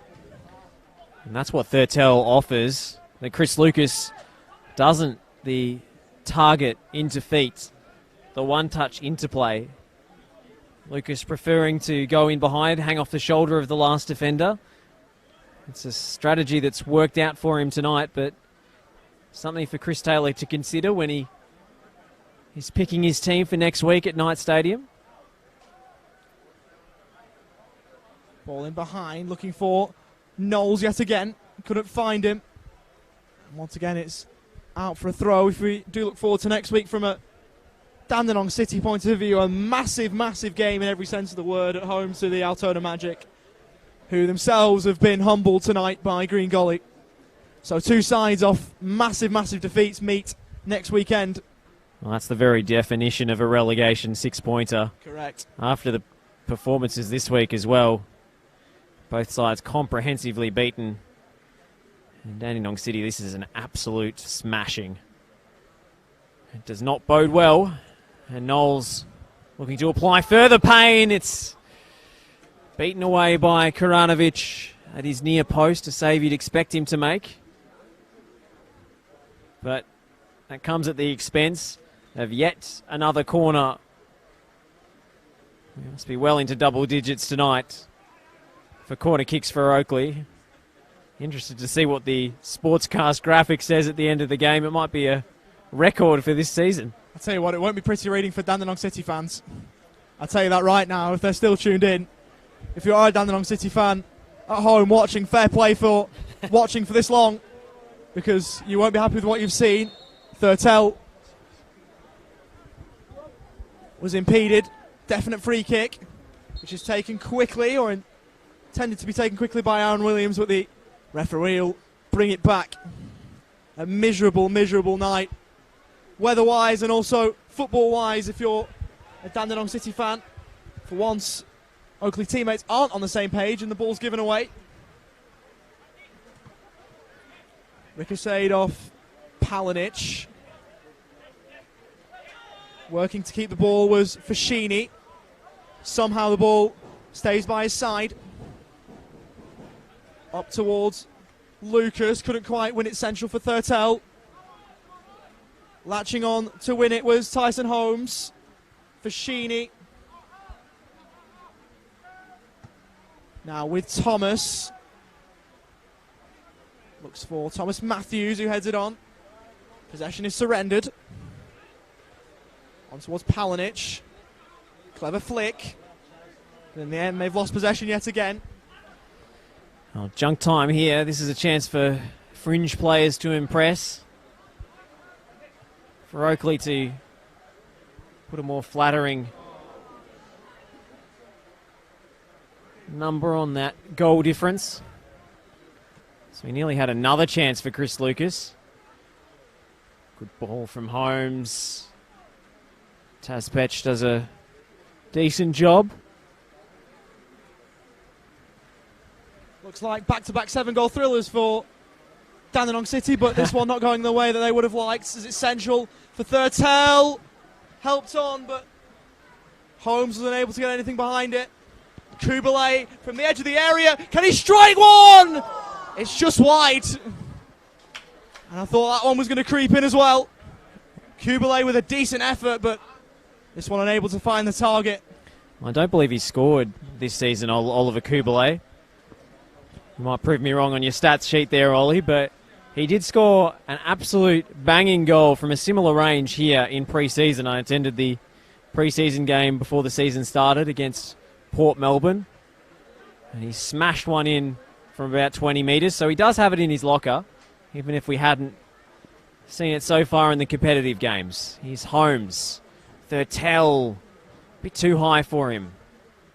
And that's what Thurtell offers, that Chris Lucas doesn't. The target into feet, the one-touch interplay. Lucas preferring to go in behind, hang off the shoulder of the last defender. It's a strategy that's worked out for him tonight, but something for Chris Taylor to consider when he is picking his team for next week at Knight Stadium. Ball in behind, looking for Knowles yet again. Couldn't find him. And once again, it's out for a throw. If we do look forward to next week from a Dandenong City point of view, a massive, massive game in every sense of the word at home to the Altona Magic, who themselves have been humbled tonight by Green Gully. So two sides off massive, massive defeats meet next weekend. Well, that's the very definition of a relegation six-pointer. Correct. After the performances this week as well, both sides comprehensively beaten. In Dandenong City, this is an absolute smashing. It does not bode well. And Knowles looking to apply further pain. It's beaten away by Karanovic at his near post, a save you'd expect him to make. But that comes at the expense of yet another corner. We must be well into double digits tonight for corner kicks for Oakleigh. Interested to see what the Sportscast graphic says at the end of the game. It might be a record for this season. I'll tell you what, it won't be pretty reading for Dandenong City fans. I'll tell you that right now, if they're still tuned in. If you are a Dandenong City fan at home watching, fair play for watching for this long, because you won't be happy with what you've seen. Thurtell was impeded. Definite free kick, which is taken quickly, or intended to be taken quickly by Aaron Williams, but the referee will bring it back. A miserable, miserable night, weather-wise and also football-wise, if you're a Dandenong City fan. For once, Oakleigh teammates aren't on the same page and the ball's given away. Ricocheted off Palinic. Working to keep the ball was Fashini. Somehow the ball stays by his side. Up towards Lucas. Couldn't quite win it central for Thurtell. Latching on to win it was Tyson Holmes. Fashini. Now with Thomas. Looks for Thomas Matthews, who heads it on. Possession is surrendered. On towards Palanic. Clever flick. But in the end, they've lost possession yet again. Well, junk time here. This is a chance for fringe players to impress. For Oakleigh to put a more flattering number on that goal difference. So he nearly had another chance for Chris Lucas. Good ball from Holmes. Taspech does a decent job. Looks like back-to-back 7-goal thrillers for Dandenong City, but this one not going the way that they would have liked, as it's central for Thurtell. Helped on, but Holmes was unable to get anything behind it. Kubalay from the edge of the area. Can he strike one? It's just wide. And I thought that one was going to creep in as well. Kubalay with a decent effort, but this one unable to find the target. I don't believe he scored this season, Oliver Kubalay. You might prove me wrong on your stats sheet there, Ollie, but he did score an absolute banging goal from a similar range here in pre-season. I attended the pre-season game before the season started against Port Melbourne, and he smashed one in from about 20 metres, so he does have it in his locker, even if we hadn't seen it so far in the competitive games. Here's Holmes. Thurtell, a bit too high for him.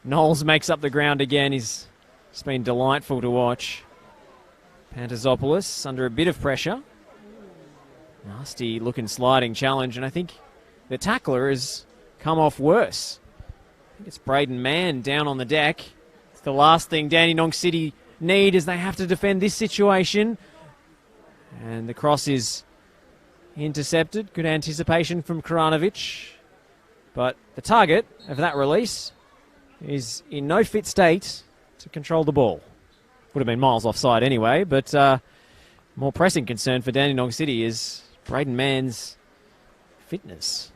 Knowles makes up the ground again. It's been delightful to watch. Pantazopoulos under a bit of pressure. Nasty looking sliding challenge, and I think the tackler has come off worse. I think it's Braden Mann down on the deck. It's the last thing Dandenong City need as they have to defend this situation. And the cross is intercepted. Good anticipation from Karanovic. But the target of that release is in no fit state to control the ball. Would have been miles offside anyway, but more pressing concern for Dandenong City is Braden Mann's fitness.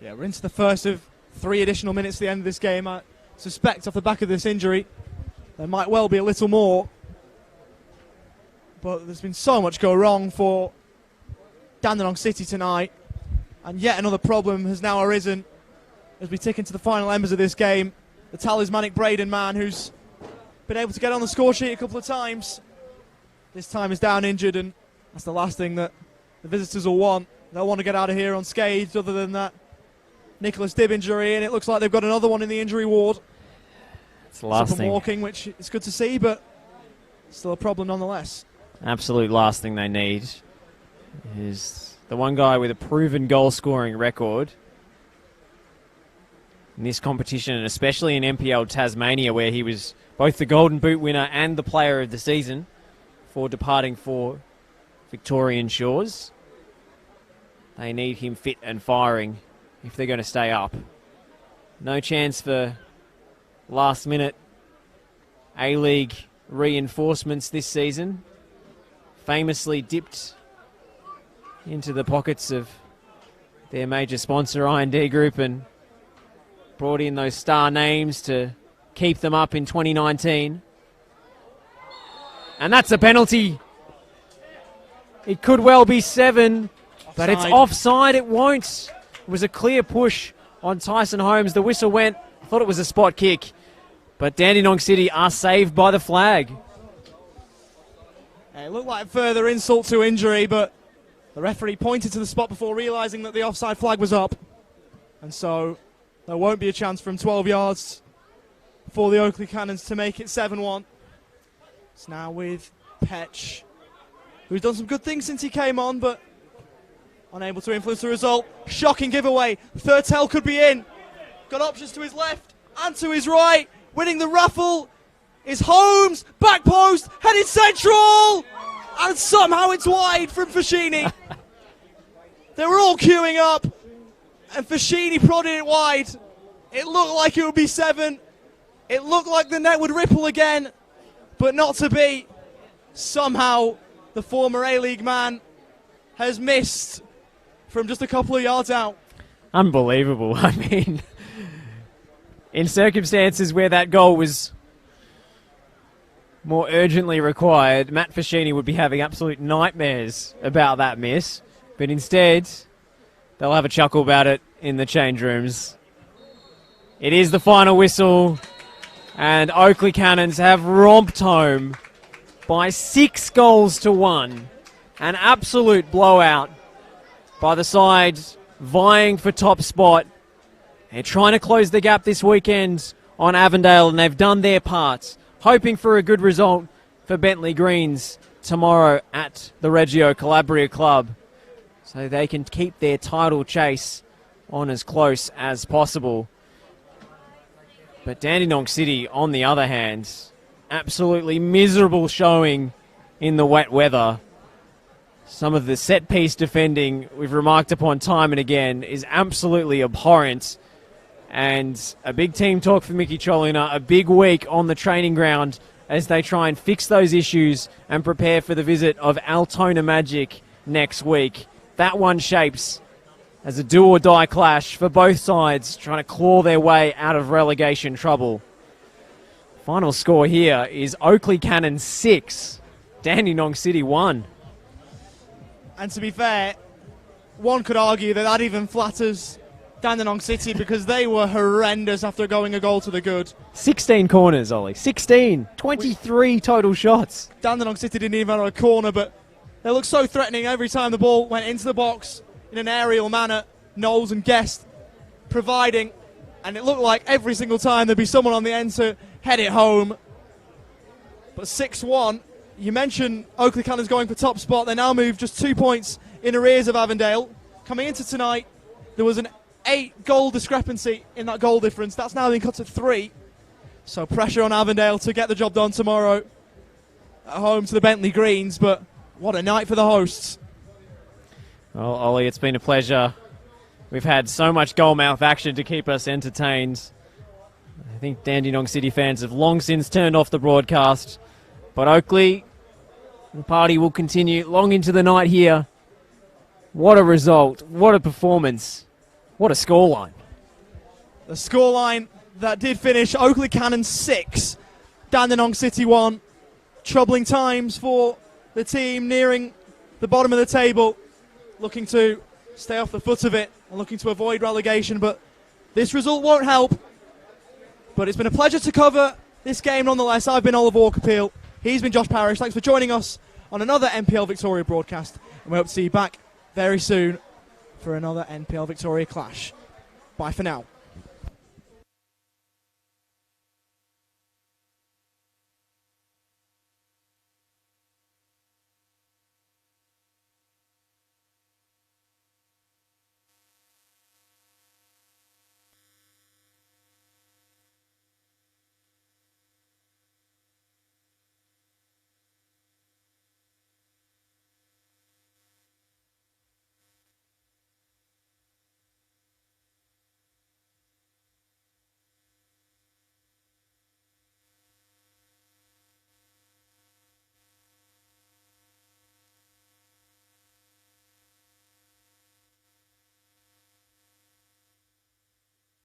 Yeah, we're into the first of 3 additional minutes at the end of this game. I suspect off the back of this injury there might well be a little more. But there's been so much go wrong for Dandenong City tonight. And yet another problem has now arisen as we tick into the final embers of this game. The talismanic Braden Mann, who's been able to get on the score sheet a couple of times. This time is down injured, and that's the last thing that the visitors will want. They'll want to get out of here unscathed, other than that Nicholas Dibb injury, and it looks like they've got another one in the injury ward. It's the last thing. Walking, which is good to see, but still a problem nonetheless. Absolute last thing they need is the one guy with a proven goal-scoring record in this competition, and especially in NPL Tasmania, where he was both the Golden Boot winner and the player of the season for departing for Victorian shores. They need him fit and firing if they're going to stay up. No chance for last-minute A-League reinforcements this season. Famously dipped into the pockets of their major sponsor, I&D Group, and brought in those star names to keep them up in 2019. And that's a penalty. It could well be 7, but it's offside. It won't. It was a clear push on Tyson Holmes. The whistle went. I thought it was a spot kick. But Dandenong City are saved by the flag. It looked like further insult to injury, but the referee pointed to the spot before realising that the offside flag was up. And so there won't be a chance from 12 yards for the Oakleigh Cannons to make it 7-1. It's now with Petch, who's done some good things since he came on, but unable to influence the result. Shocking giveaway. Thurtell could be in. Got options to his left and to his right. Winning the raffle is Holmes. Back post, headed central. And somehow it's wide from Fashini. They were all queuing up, and Fashini prodded it wide. It looked like it would be 7. It looked like the net would ripple again, but not to be. Somehow, the former A-League man has missed from just a couple of yards out. Unbelievable. I mean, in circumstances where that goal was more urgently required, Matt Foschini would be having absolute nightmares about that miss. But instead, they'll have a chuckle about it in the change rooms. It is the final whistle, and Oakleigh Cannons have romped home by 6 goals to 1. An absolute blowout by the side vying for top spot. They're trying to close the gap this weekend on Avondale, and they've done their part, hoping for a good result for Bentley Greens tomorrow at the Reggio Calabria Club, so they can keep their title chase on as close as possible. But Dandenong City, on the other hand, absolutely miserable showing in the wet weather. Some of the set-piece defending we've remarked upon time and again is absolutely abhorrent. And a big team talk for Mickey Cholina, a big week on the training ground as they try and fix those issues and prepare for the visit of Altona Magic next week. That one shapes as a do-or-die clash for both sides, trying to claw their way out of relegation trouble. Final score here is Oakleigh Cannons 6, Dandenong City 1. And to be fair, one could argue that that even flatters Dandenong City because they were horrendous after going a goal to the good. 16 corners, Ollie. 16. 23 total shots. Dandenong City didn't even have a corner, but they looked so threatening every time the ball went into the box in an aerial manner. Knowles and Guest providing, and it looked like every single time there'd be someone on the end to head it home. But 6-1. You mentioned Oakleigh Cannons going for top spot. They now move just 2 points in arrears of Avondale. Coming into tonight, there was an 8-goal discrepancy in that goal difference. That's now been cut to 3. So pressure on Avondale to get the job done tomorrow at home to the Bentley Greens. But what a night for the hosts. Well, Ollie, it's been a pleasure. We've had so much goal-mouth action to keep us entertained. I think Dandenong City fans have long since turned off the broadcast. But Oakleigh, the party will continue long into the night here. What a result. What a performance. What a scoreline. The scoreline that did finish Oakleigh Cannons 6, Dandenong City 1. Troubling times for the team nearing the bottom of the table, looking to stay off the foot of it and looking to avoid relegation. But this result won't help. But it's been a pleasure to cover this game nonetheless. I've been Oliver Walker-Peel. He's been Josh Parrish. Thanks for joining us on another NPL Victoria broadcast. And we hope to see you back very soon for another NPL Victoria clash. Bye for now.